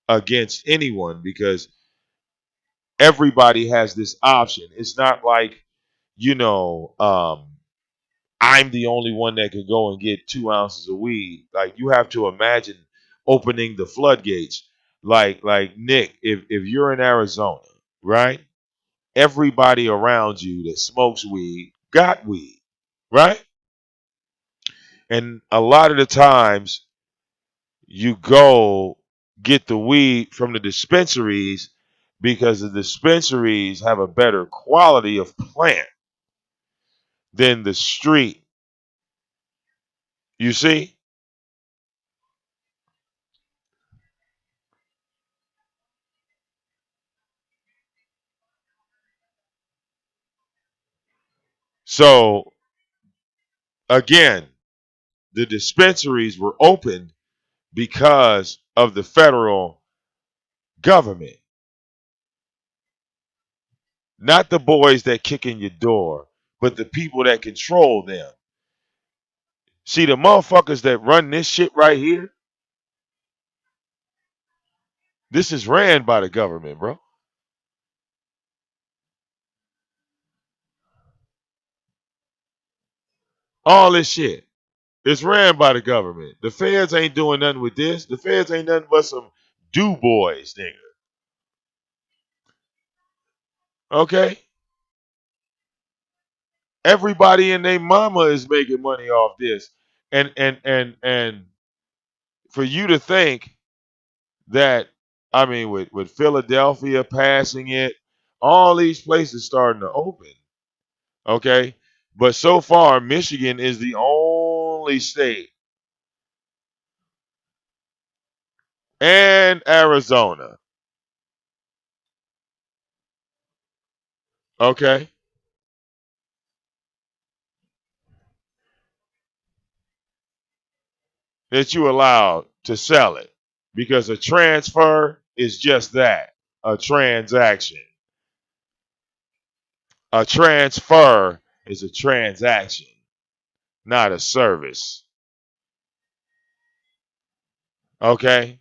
against anyone because everybody has this option. It's not like, you know, I'm the only one that could go and get 2 ounces of weed. Like you have to imagine opening the floodgates. Like Nick, if you're in Arizona, right? Everybody around you that smokes weed got weed, right? And a lot of the times you go get the weed from the dispensaries because the dispensaries have a better quality of plant than the street. You see? So again, the dispensaries were opened because of the federal government, not the boys that kick in your door, but the people that control them. See, the motherfuckers that run this shit right here, this is ran by the government, bro. All this shit is ran by the government. The feds ain't doing nothing with this. The feds ain't nothing but some do boys, nigga. Okay? Everybody and their mama is making money off this. And for you to think that, I mean, with Philadelphia passing it, all these places starting to open. Okay? But so far, Michigan is the only state, and Arizona, okay, that you allowed to sell it. Because a transfer is just that, a transaction. A transfer is a transaction, not a service. Okay?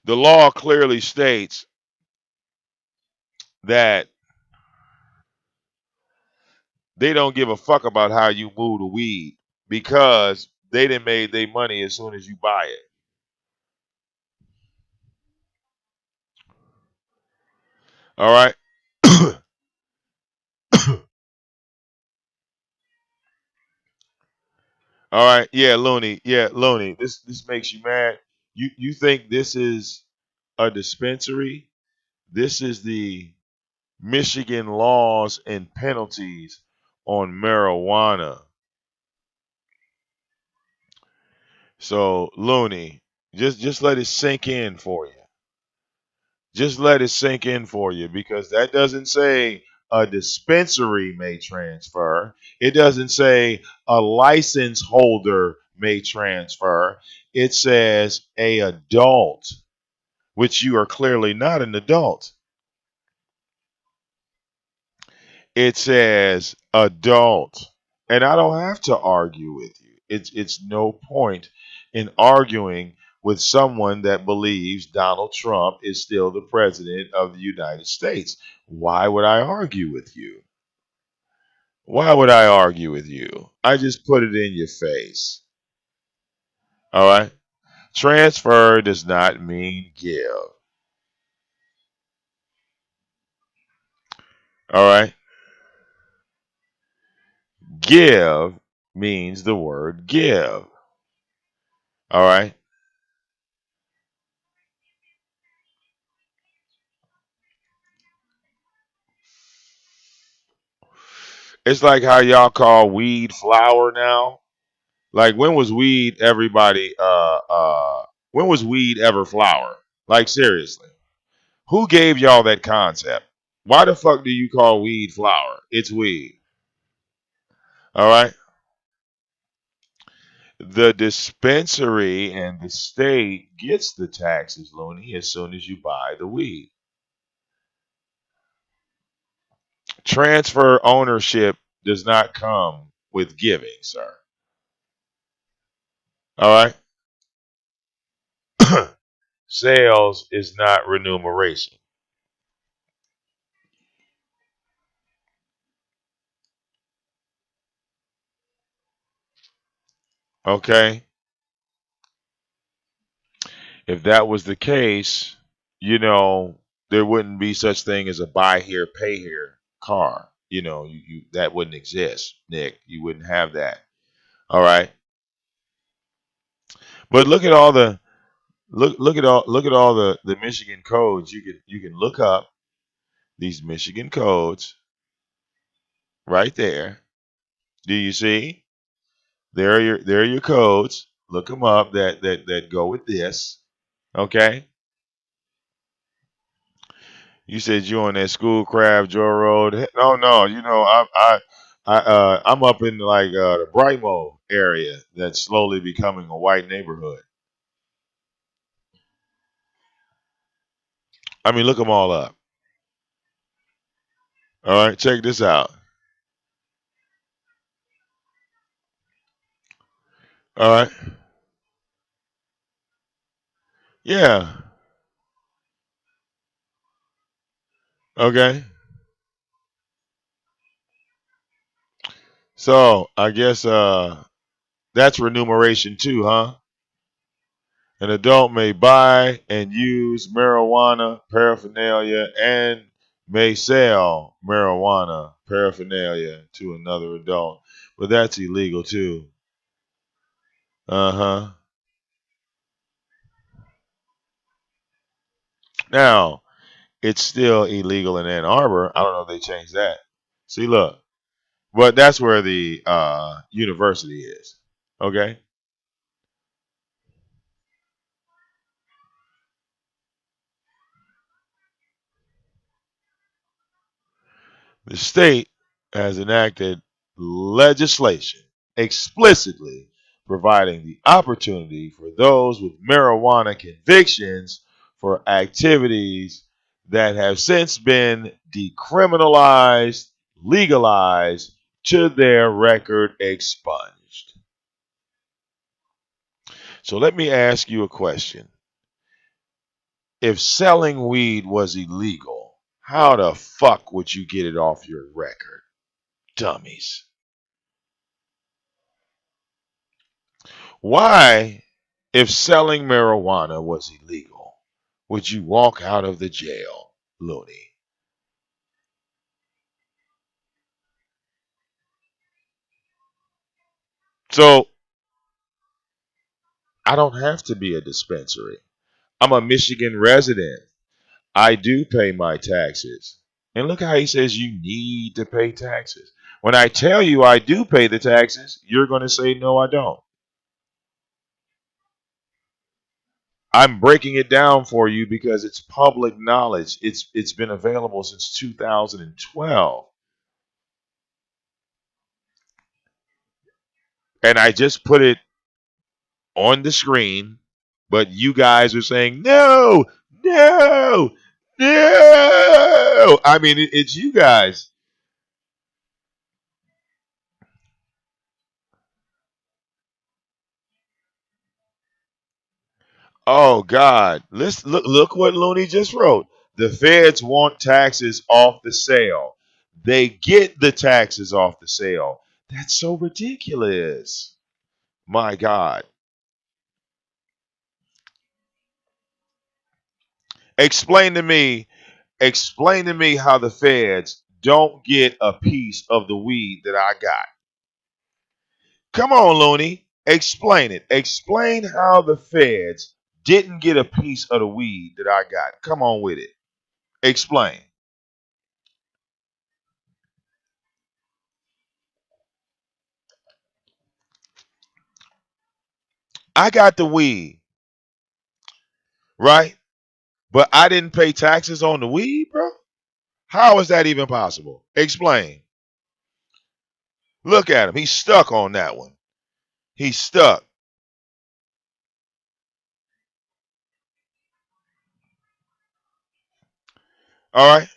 The law clearly states that they don't give a fuck about how you move the weed because they done made their money as soon as you buy it. All right? All right. Yeah, Looney. Yeah, Looney. This makes you mad. You think this is a dispensary? This is the Michigan laws and penalties on marijuana. So, Looney, just let it sink in for you. Just let it sink in for you because that doesn't say a dispensary may transfer. It doesn't say a license holder may transfer. It says a adult, which you are clearly not an adult. It says adult. And I don't have to argue with you. It's no point in arguing with someone that believes Donald Trump is still the president of the United States. Why would I argue with you? Why would I argue with you? I just put it in your face. All right? Transfer does not mean give. All right? Give means the word give. All right. It's like how y'all call weed flower now. Like when was weed when was weed ever flower? Like seriously. Who gave y'all that concept? Why the fuck do you call weed flower? It's weed. All right. The dispensary and the state gets the taxes, Looney, as soon as you buy the weed. Transfer ownership does not come with giving, sir. All right. Sales is not remuneration. Okay. If that was the case, you know, there wouldn't be such thing as a buy here, pay here car. You know, you that wouldn't exist, Nick. You wouldn't have that. All right. But look at all the Michigan codes. You can look up these Michigan codes right there. Do you see? There are your codes. Look them up that go with this. Okay. You said you on that Schoolcraft Joe Road. No, no. You know I'm up in like the Brightmo area that's slowly becoming a white neighborhood. I mean, look them all up. All right, check this out. All right. Yeah. Okay. So I guess that's remuneration too, huh? An adult may buy and use marijuana paraphernalia and may sell marijuana paraphernalia to another adult, but that's illegal too. Uh huh. Now it's still illegal in Ann Arbor. I don't know if they changed that. See, look, but that's where the university is. Okay. The state has enacted legislation explicitly providing the opportunity for those with marijuana convictions for activities that have since been decriminalized, legalized, to their record expunged. So let me ask you a question. If selling weed was illegal, how the fuck would you get it off your record? Dummies. Why, if selling marijuana was illegal, would you walk out of the jail, Looney? So I don't have to be a dispensary. I'm a Michigan resident. I do pay my taxes. And look how he says you need to pay taxes. When I tell you I do pay the taxes, you're going to say, no, I don't. I'm breaking it down for you because it's public knowledge. It's been available since 2012. And I just put it on the screen, but you guys are saying, no, no, no. I mean, it's you guys. Oh, God. Let's look what Looney just wrote. The feds want taxes off the sale. They get the taxes off the sale. That's so ridiculous. My God. Explain to me, explain to me how the feds don't get a piece of the weed that I got. Come on, Looney. Explain it. Explain how the feds didn't get a piece of the weed that I got. Come on with it. Explain. I got the weed, right? But I didn't pay taxes on the weed, bro. How is that even possible? Explain. Look at him. He's stuck on that one. He's stuck. All right.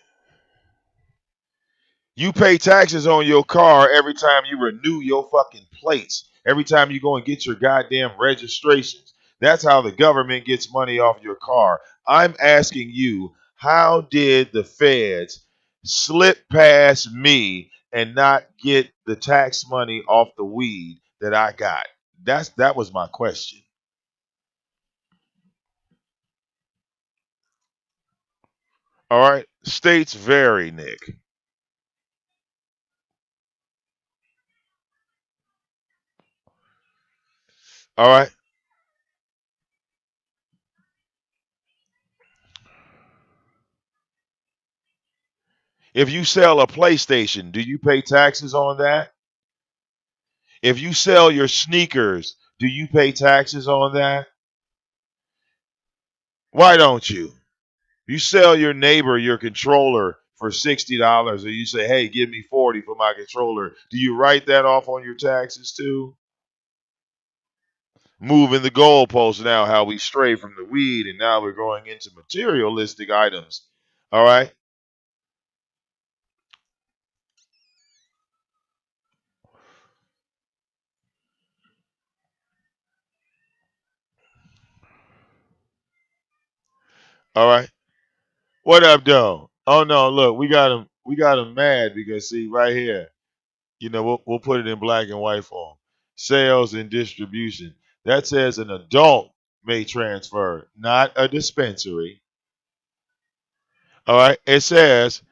You pay taxes on your car every time you renew your fucking plates. Every time you go and get your goddamn registrations. That's how the government gets money off your car. I'm asking you, how did the feds slip past me and not get the tax money off the weed that I got? That was my question. All right. States vary, Nick. All right. If you sell a PlayStation, do you pay taxes on that? If you sell your sneakers, do you pay taxes on that? Why don't you? You sell your neighbor your controller for $60, or you say, hey, give me 40 for my controller. Do you write that off on your taxes too? Moving the goalposts now, how we stray from the weed and now we're going into materialistic items. All right. All right. What up, though? Oh no, look, we got him mad because see right here. We'll put it in black and white form. Sales and distribution. That says an adult may transfer, not a dispensary. All right. It says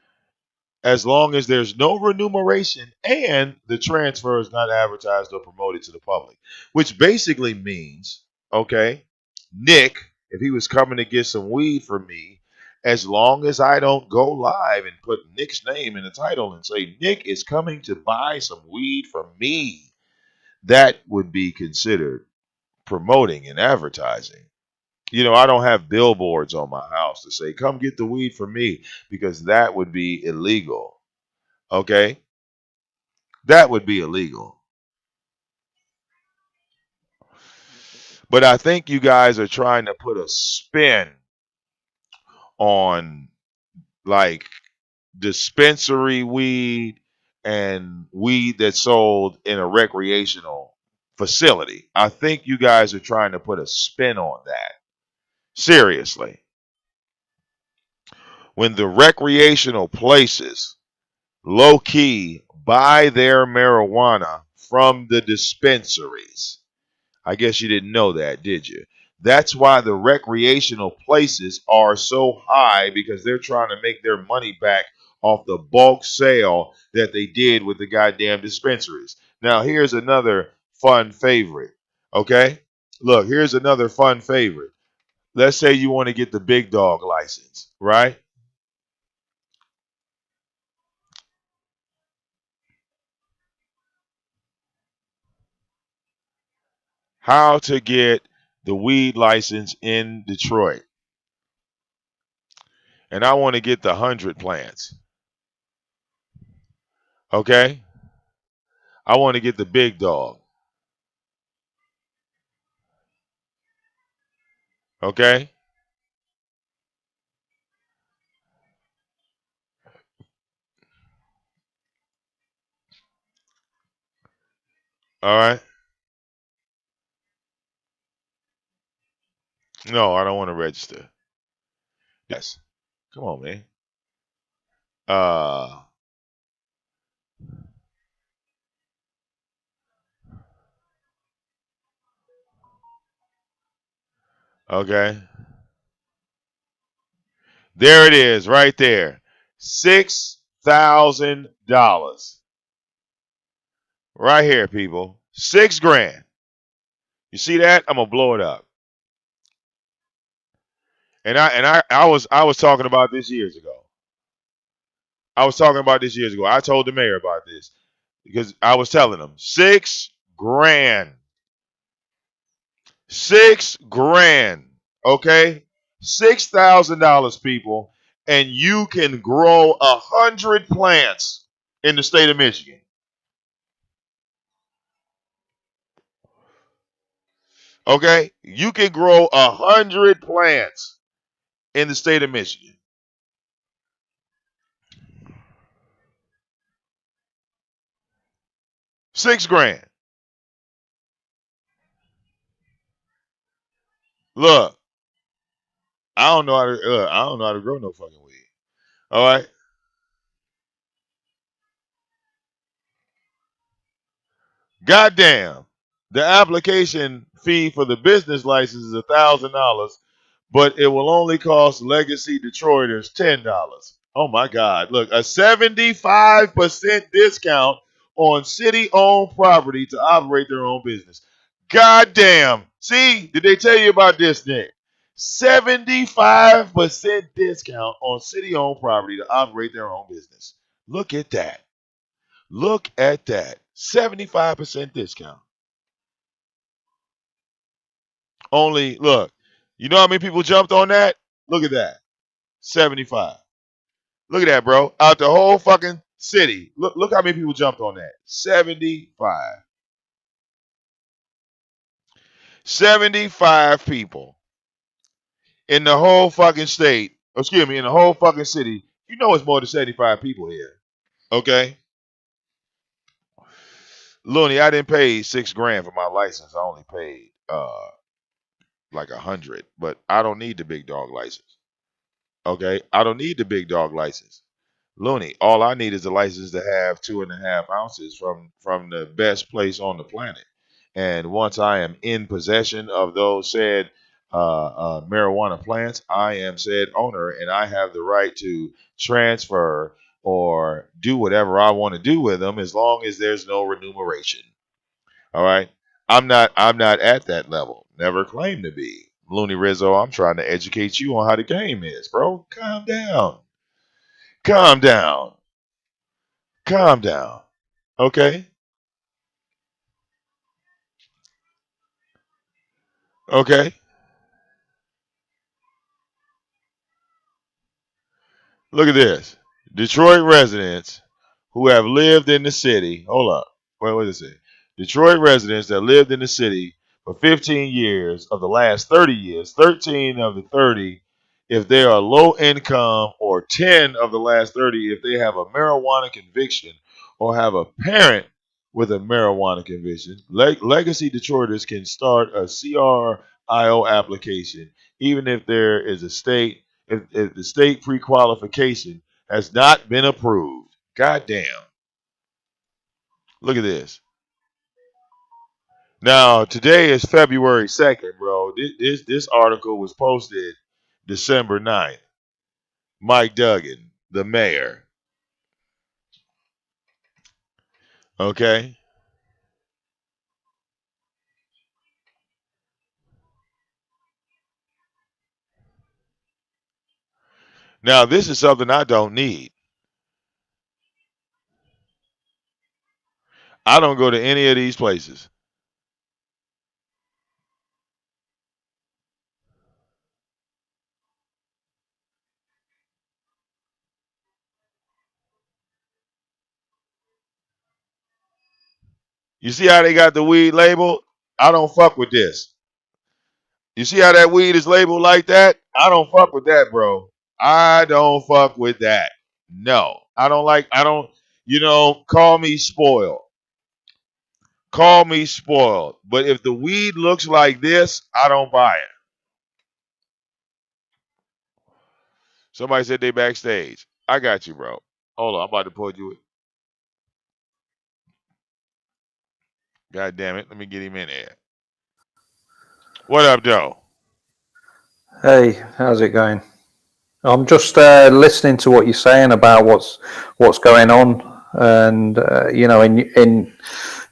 as long as there's no remuneration and the transfer is not advertised or promoted to the public, which basically means, okay, Nick, if he was coming to get some weed from me, as long as I don't go live and put Nick's name in the title and say Nick is coming to buy some weed from me, that would be considered promoting and advertising. I don't have billboards on my house to say, come get the weed from me, because that would be illegal. Okay? That would be illegal. But I think you guys are trying to put a spin on like dispensary weed and weed that's sold in a recreational facility. I think you guys are trying to put a spin on that. Seriously. When the recreational places low key buy their marijuana from the dispensaries. I guess you didn't know that, did you? That's why the recreational places are so high, because they're trying to make their money back off the bulk sale that they did with the goddamn dispensaries. Now, here's another fun favorite. Okay? Look, here's another fun favorite. Let's say you want to get the big dog license, right? How to get the weed license in Detroit. And I want to get the 100 plants. Okay? I want to get the big dog. Okay? All right? No, I don't want to register. Yes. Come on, man. Uh, okay. There it is, right there. $6,000. Right here, people. $6 grand. You see that? I'm gonna blow it up. And I was talking about this years ago. I told the mayor about this because I was telling him $6 grand. $6 grand. Okay? $6,000, people, and you can grow 100 plants in the state of Michigan. Okay? You can grow 100 plants in the state of Michigan. $6 grand. Look, I don't know how to grow no fucking weed. All right. Goddamn. The application fee for the business license is $1,000, but it will only cost legacy Detroiters $10. Oh my God. Look, a 75% discount on city-owned property to operate their own business. Goddamn. See, did they tell you about this, Nick? 75% discount on city-owned property to operate their own business. Look at that. Look at that. 75% discount. Only, look, you know how many people jumped on that? Look at that. 75. Look at that, bro. Out the whole fucking city. Look how many people jumped on that. 75. 75 people in the whole fucking state. Excuse me, in the whole fucking city. You know it's more than 75 people here. Okay? Looney, I didn't pay $6 grand for my license. I only paid like 100, but I don't need the big dog license. Okay, I don't need the big dog license. Looney, all I need is a license to have 2.5 ounces from the best place on the planet. And once I am in possession of those said marijuana plants, I am said owner, and I have the right to transfer or do whatever I want to do with them as long as there's no remuneration. All right. I'm not at that level. Never claimed to be. Looney Rizzo, I'm trying to educate you on how the game is, bro. Calm down. Calm down. Calm down. Okay? Okay. Look at this. Detroit residents who have lived in the city. Hold up. What is it? Detroit residents that lived in the city for 15 years of the last 30 years, 13 of the 30 if they are low income, or 10 of the last 30 if they have a marijuana conviction or have a parent with a marijuana conviction. Legacy Detroiters can start a CRIO application even if there is a state, if the state pre-qualification has not been approved. God damn. Look at this. Now, today is February 2nd, bro. This article was posted December 9th. Mike Duggan, the mayor. Okay? Now, this is something I don't need. I don't go to any of these places. You see how they got the weed labeled? I don't fuck with this. You see how that weed is labeled like that? I don't fuck with that, bro. I don't fuck with that. No. I don't, call me spoiled. Call me spoiled. But if the weed looks like this, I don't buy it. Somebody said they backstage. I got you, bro. Hold on, I'm about to pull you. God damn it. Let me get him in there. What up, Joe? Hey, how's it going? I'm just listening to what you're saying about what's going on, and in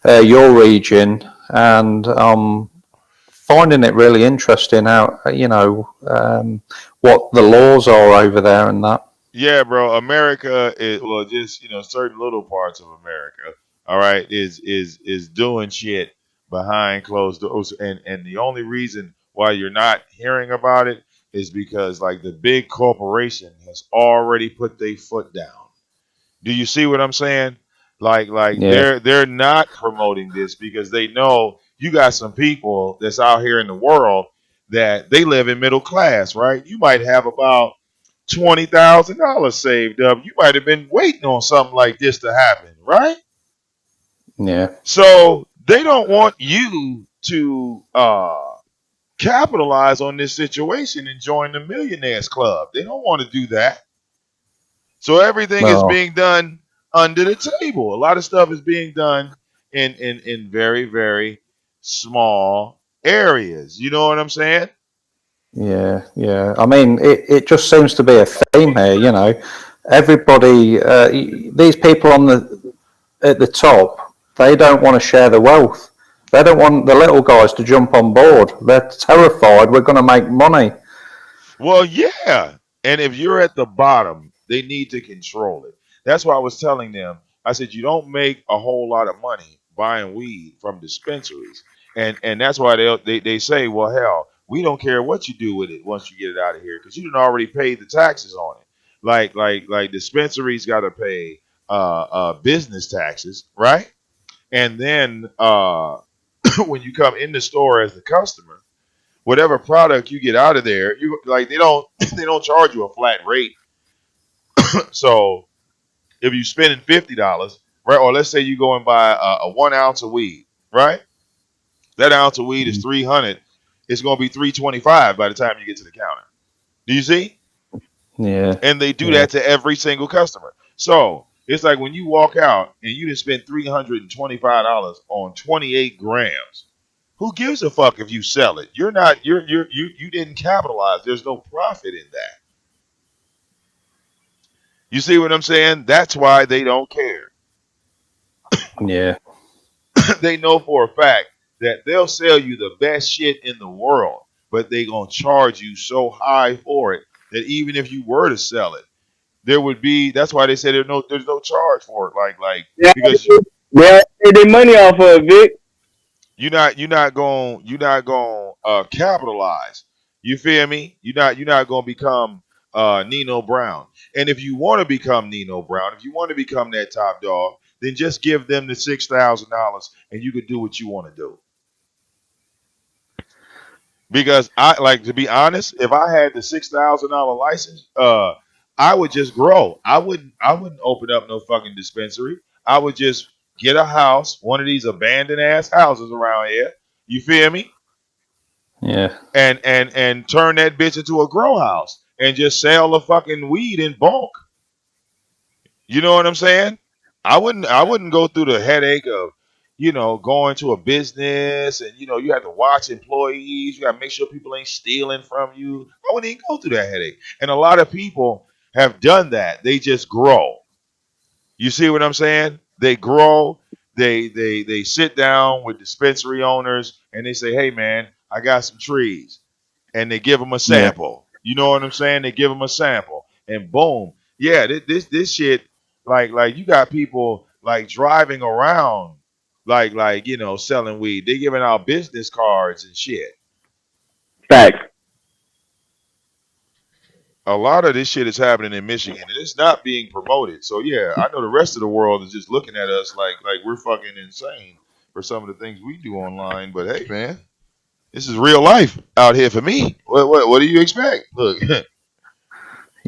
your region, and finding it really interesting how what the laws are over there and that. Yeah, bro. America is, well, just certain little parts of America. All right, is doing shit behind closed doors, and the only reason why you're not hearing about it is because like the big corporation has already put their foot down. Do you see what I'm saying? Like Yeah, they're not promoting this because they know you got some people that's out here in the world that they live in middle class, right? You might have about $20,000 saved up. You might have been waiting on something like this to happen, right? yeah, So they don't want you to capitalize on this situation and join the millionaires club. They don't want to do that. So everything is well, being done under the table. A lot of stuff is being done in very, very small areas. You know what I'm saying? yeah. I mean, it just seems to be a theme here. Everybody, these people at the top, they don't want to share the wealth. They don't want the little guys to jump on board. They're terrified we're going to make money. Well, yeah. And if you're at the bottom, they need to control it. That's why I was telling them. I said you don't make a whole lot of money buying weed from dispensaries, and that's why they say, well, hell, we don't care what you do with it once you get it out of here because you done already paid the taxes on it. Like dispensaries got to pay business taxes, right? And then when you come in the store as the customer, whatever product you get out of there, you like they don't they don't charge you a flat rate. So if you spending $50, right, or let's say you go and buy a 1 ounce of weed, right? That ounce of weed is 300. It's going to be 325 by the time you get to the counter. Do you see? Yeah, And they do yeah, that to every single customer. So it's like when you walk out and you just spend $325 on 28 grams. Who gives a fuck if you sell it? You're not. You didn't capitalize. There's no profit in that. You see what I'm saying? That's why they don't care. yeah, They know for a fact that they'll sell you the best shit in the world, but they gonna charge you so high for it that even if you were to sell it, there would be. That's why they say there's no charge for it. Like Yeah, because they made their money off of Vic. you're not going capitalize. You feel me? You're not going to become Nino Brown. And if you want to become Nino Brown, if you want to become that top dog, then just give them the $6,000 and you can do what you want to do. Because I like to be honest, if I had the $6,000 license, I would just grow. I wouldn't open up no fucking dispensary. I would just get a house, one of these abandoned ass houses around here. You feel me? yeah, And turn that bitch into a grow house and just sell the fucking weed in bulk. You know what I'm saying? I wouldn't go through the headache of going to a business and you have to watch employees, you got to make sure people ain't stealing from you. I wouldn't even go through that headache. And a lot of people have done that. They just grow. You see what I'm saying? They grow. They sit down with dispensary owners and they say, "Hey man, I got some trees." And they give them a yeah, sample. You know what I'm saying? They give them a sample, and boom, yeah, this shit, like you got people like driving around, selling weed. They giving out business cards and shit. Facts. A lot of this shit is happening in Michigan, and it's not being promoted. So yeah, I know the rest of the world is just looking at us like we're fucking insane for some of the things we do online. But hey, man, this is real life out here for me. What do you expect? Look. You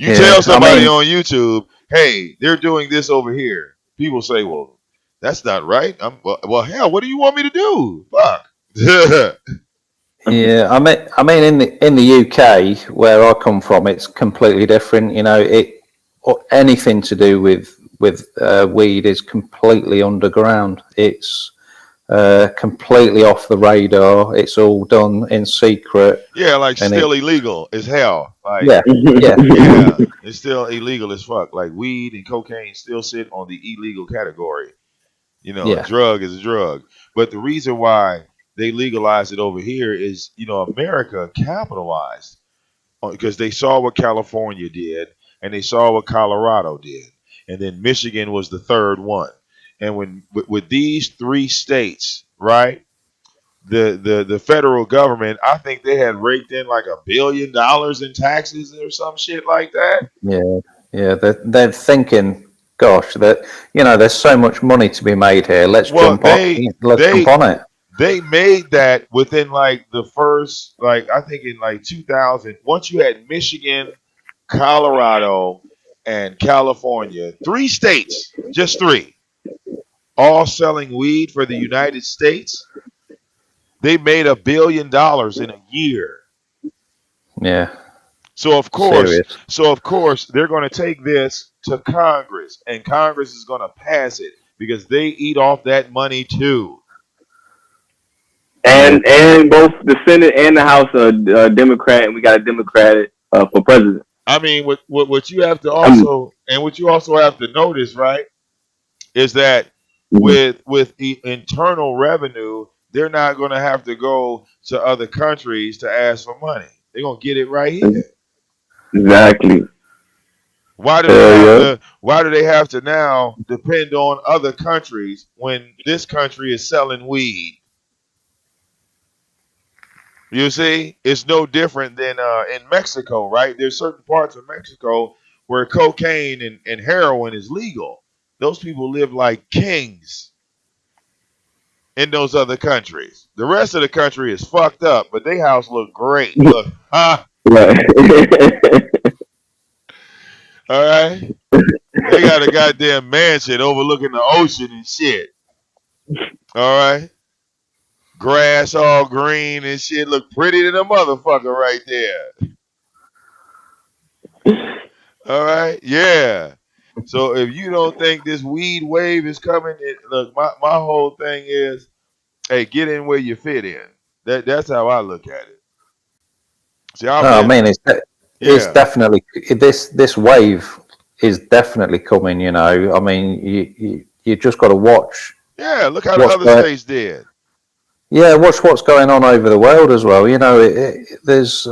tell yeah. I somebody mean, on YouTube, hey, they're doing this over here. People say, well, that's not right. Well, hell, what do you want me to do? Fuck. yeah. I mean, in the UK where I come from, it's completely different. Anything to do with weed is completely underground. It's completely off the radar. It's all done in secret, Yeah, like and still illegal as hell. Like, yeah, yeah, yeah, it's still illegal as fuck. Like weed and cocaine still sit on the illegal category. You know, a Yeah, drug is a drug. But the reason why they legalized it over here is, America capitalized because they saw what California did and they saw what Colorado did. And then Michigan was the third one. And when with these three states, right? The federal government, I think they had raked in like $1 billion in taxes or some shit like that. yeah, yeah. They're thinking, gosh, that there's so much money to be made here. Well, Let's jump on it. they made that within like the first, like I think in like 2000. Once you had Michigan, Colorado, and California, three states, just three, all selling weed for the United States, they made $1 billion in a year. Yeah, So of course, serious. they're going to take this to Congress, and Congress is going to pass it because they eat off that money too. Yeah. And both the Senate and the House are Democrat, and we got a Democrat for president. I mean, what you have to I'm, also, and what you also have to notice, right, is that mhm, with the internal revenue, they're not going to have to go to other countries to ask for money. They're going to get it right here. exactly. Why do they Hell have yeah. to? Why do they have to now depend on other countries when this country is selling weed? You see, it's no different than in Mexico, right? There's certain parts of Mexico where cocaine and heroin is legal. Those people live like kings in those other countries. The rest of the country is fucked up, but they house look great. Look, Right. all right. They got a goddamn mansion overlooking the ocean and shit. All right. Grass all green and shit. Look pretty than a motherfucker right there. All right. Yeah. So if you don't think this weed wave is coming, look, my whole thing is, hey, get in where you fit in. That's how I look at it. See, I've No, I been, mean it's yeah, definitely this wave is definitely coming. I mean you just got to yeah. Look how the what's other going. states did. Yeah, watch what's going on over the world as well. There's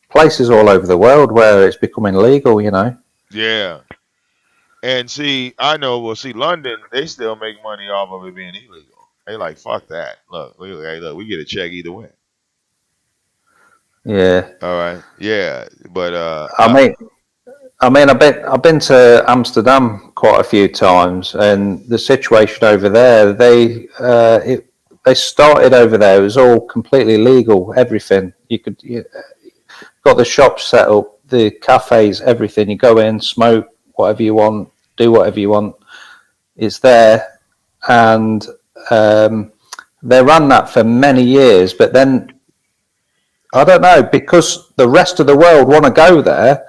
places all over the world where it's becoming legal. Yeah. And see, I know. Well, see, London, they still make money off of it being illegal. They like fuck that. Look, we get a check either way. Yeah, All right, yeah, but I mean, I've been to Amsterdam quite a few times, and the situation over there, they started over there. It was all completely legal. Everything you got the shops set up, the cafes, everything. You go in, smoke whatever you want, do whatever you want. It's there, and they ran that for many years. But then I don't know, because the rest of the world want to go there.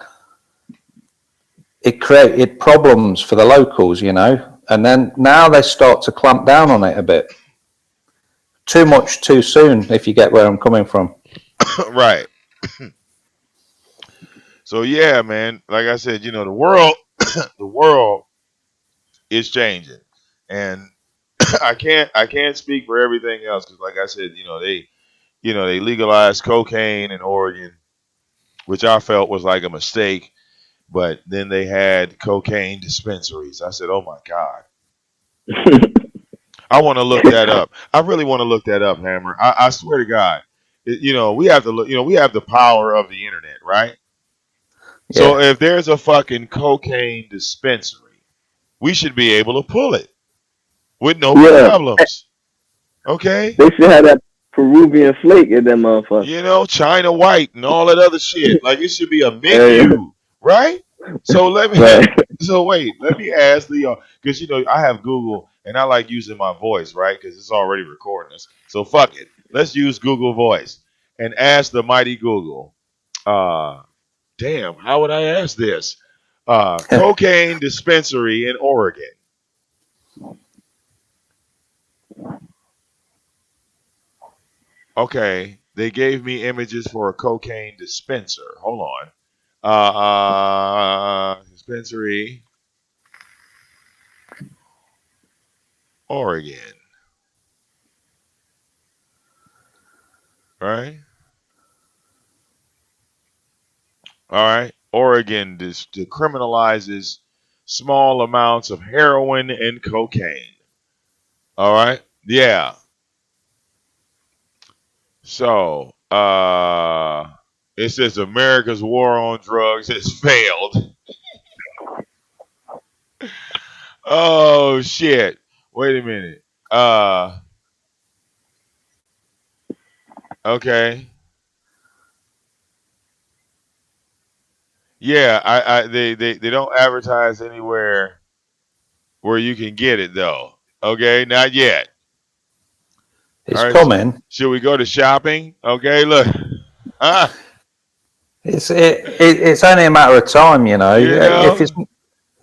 It created problems for the locals, and then now they start to clamp down on it a bit. Too much too soon, if you get where I'm coming from. right. So yeah, man. Like I said, the world, the world is changing, and I can't speak for everything else because, like I said, they legalized cocaine in Oregon, which I felt was like a mistake. But then they had cocaine dispensaries. I said, oh my god, I want to look that up. I really want to look that up, Hammer. I swear to God, we have to look. We have the power of the internet, right? So Yeah, if there's a fucking cocaine dispensary, we should be able to pull it with no Yeah, problems. Okay? they should have that Peruvian flake in that motherfucker. China white and all that other shit. Like it should be a Yeah, menu, right? So let me right. so wait, let me ask Leo, because I have Google and I like using my voice, right? Because it's already recording us. So fuck it. Let's use Google Voice and ask the mighty Google. Uh damn, how would I ask this? Cocaine dispensary in Oregon. Okay, they gave me images for a cocaine dispenser. Hold on. Dispensary. Oregon. Right? All right. Oregon decriminalizes small amounts of heroin and cocaine. All right. Yeah. So, it says America's war on drugs has failed. Oh shit. Wait a minute. Okay. Yeah, they don't advertise anywhere where you can get it though. Okay, not yet. All It's right, coming. should we go to shopping? Okay, look. Huh? It's only a matter of time, you know. You If know?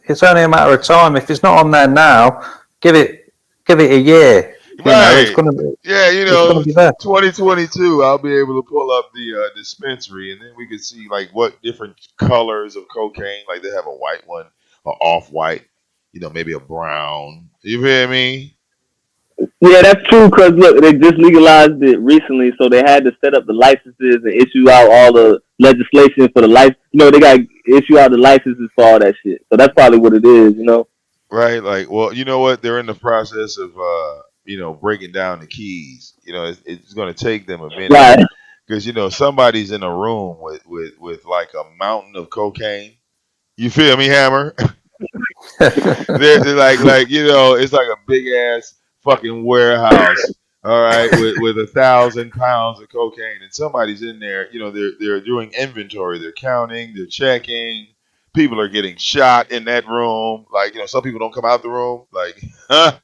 it's only a matter of time. If it's not on there now, give it a year. You know, Right. Yeah, it's gonna be there. 2022, I'll be able to pull up the dispensary, and then we can see like what different colors of cocaine. Like they have a white one, or off-white, maybe a brown. You feel me? Yeah, that's true. Cause look, they just legalized it recently, so they had to set up the licenses and issue out all the legislation for the license. They got to issue out the licenses for all that shit. So that's probably what it is. Right? Like, well, you know what? They're in the process of breaking down the keys. It's going to take them a minute Right. because somebody's in a room with like a mountain of cocaine. You feel me, Hammer? They're like it's like a big ass fucking warehouse. All right, with 1,000 pounds of cocaine, and somebody's in there. They're doing inventory. They're counting. They're checking. People are getting shot in that room. Like some people don't come out the room. Like, huh?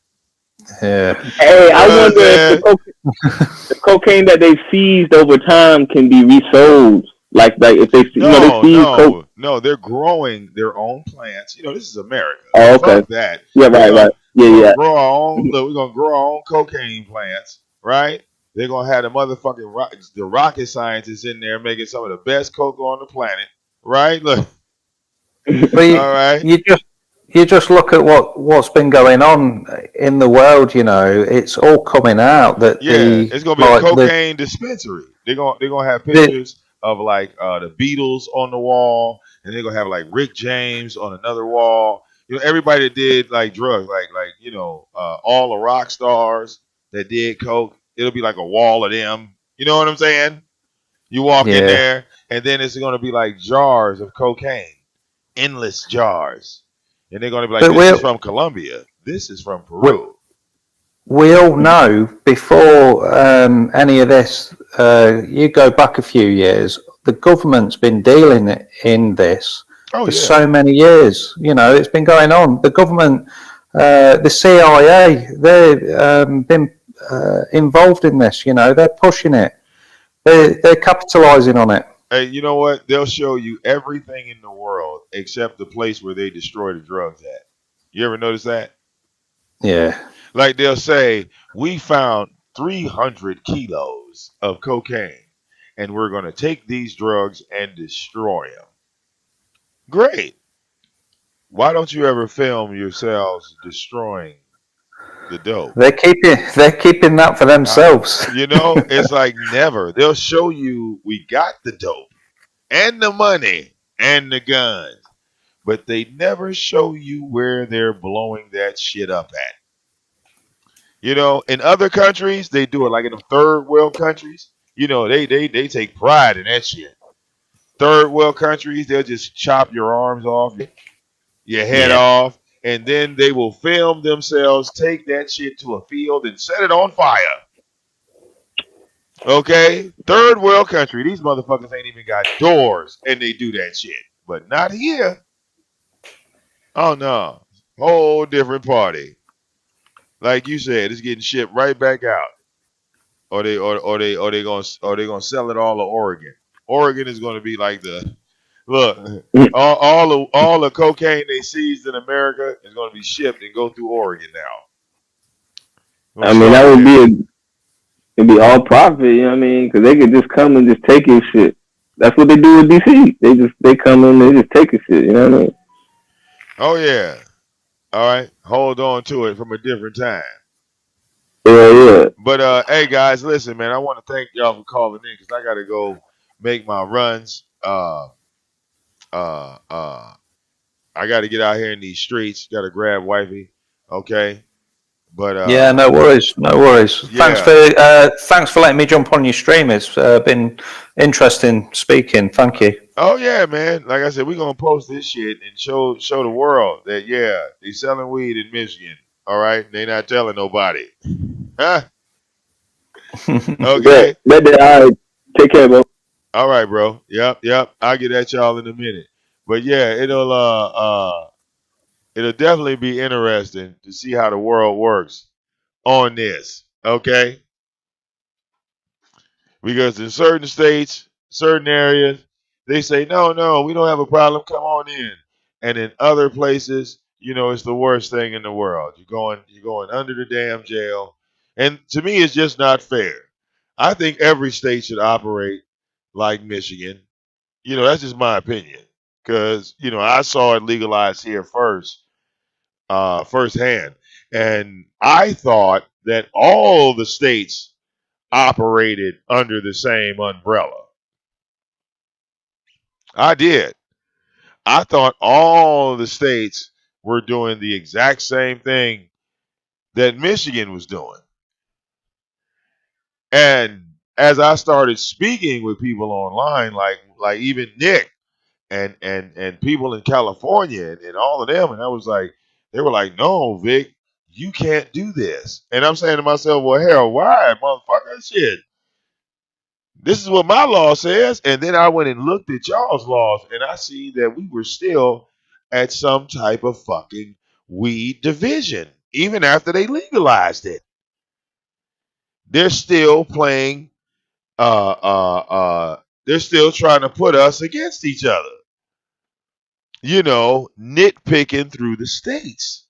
Yeah. Hey, You I know what I'm wonder if saying? the cocaine that they seized over time can be resold. Like if they they seize coke. No. They're growing their own plants. This is America. Oh, okay. Fuck that. Yeah, We're right, gonna right. Yeah, we're gonna yeah. grow our own. Look, we're gonna grow our own cocaine plants, right? They're gonna have the motherfucking the rocket scientists in there making some of the best coke on the planet, right? Look, But all right. you just look at what's been going on in the world. You know, it's all coming out that Yeah, it's gonna be a cocaine dispensary. They're gonna have the pictures of like the Beatles on the wall, and they're gonna have like Rick James on another wall. Everybody that did like drugs, all the rock stars that did coke. It'll be like a wall of them. You know what I'm saying? You walk in yeah. there, and then it's gonna be like jars of cocaine, endless jars, and they're gonna be like, But "This is from Colombia. This is from we Peru." we all know before any of this. You go back a few years. The government's been dealing in this Oh for yeah. so many years. You know, it's been going on. The government, the CIA, they've been involved in this. You know, they're pushing it. They're capitalising on it. Hey, you know what? They'll show you everything in the world except the place where they destroy the drugs at. You ever notice that? Yeah. Like they'll say, we found 300 kilos of cocaine and we're going to take these drugs and destroy them. Great. Why don't you ever film yourselves destroying the dope? They're keeping that for themselves. It's like never. They'll show you we got the dope and the money and the guns, but they never show you where they're blowing that shit up at. In other countries, they do it like in the third world countries. They take pride in that shit. Third world countries, they'll just chop your arms off, your head Yeah. off, and then they will film themselves take that shit to a field and set it on fire. Okay? Third world country, these motherfuckers ain't even got doors and they do that shit. But not here. Oh no. Whole different party. Like you said, it's getting shipped right back out. Or they gonna sell it all to Oregon. Oregon is gonna be like the look, all the cocaine they seized in America is gonna be shipped and go through Oregon now. Gonna I mean, start that would there. it'd be all profit. You know what I mean? Because they could just come and just take his shit. That's what they do in DC. They come in, they just take his shit. You know what I mean? Oh yeah. All right. Hold on to it from a different time. Yeah. But hey guys, listen, man, I want to thank y'all for calling in because I got to go make my runs. Uh, uh, I got to get out here in these streets. Got to grab wifey. Okay, but Yeah, no worries, no worries. yeah. Thanks for letting me jump on your stream. It's been interesting speaking. Thank you. Oh yeah, man. Like I said, we're gonna post this shit and show the world that yeah, they selling weed in Michigan. All right, they not telling nobody. Huh? Bet. Okay. All right. Take care, bro. All right, bro. Yep. I'll get at y'all in a minute. But yeah, it'll definitely be interesting to see how the world works on this. Okay? Because in certain states, certain areas, they say, no, we don't have a problem. Come on in. And in other places, it's the worst thing in the world. You're going under the damn jail. And to me, it's just not fair. I think every state should operate like Michigan. That's just my opinion. Because, I saw it legalized here firsthand. And I thought that all the states operated under the same umbrella. I did. I thought all the states were doing the exact same thing that Michigan was doing. And as I started speaking with people online, like even Nick and people in California and all of them, and I was like, they were like, no, Vic, you can't do this. And I'm saying to myself, well, hell, why, motherfucker? Shit. This is what my law says. And then I went and looked at y'all's laws and I see that we were still at some type of fucking weed division, even after they legalized it. They're still playing, they're still trying to put us against each other, nitpicking through the states.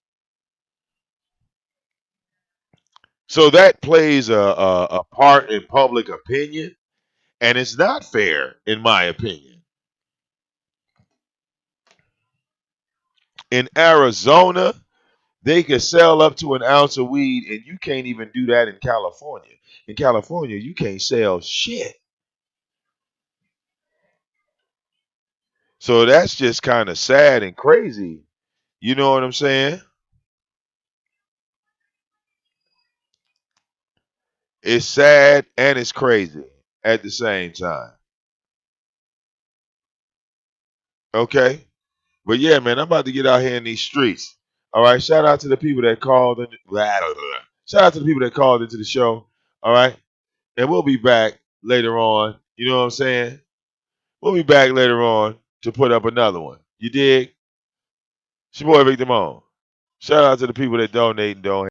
So that plays a part in public opinion, and it's not fair, in my opinion. In Arizona, they could sell up to an ounce of weed, and you can't even do that in California. In California, you can't sell shit. So that's just kind of sad and crazy. You know what I'm saying? It's sad and it's crazy at the same time. Okay? But yeah, man, I'm about to get out here in these streets. All right. Shout out to the people that called in. Shout out to the people that called into the show. All right. And we'll be back later on. You know what I'm saying? We'll be back later on to put up another one. You dig? It's your boy VicDamoane. Shout out to the people that donate and don't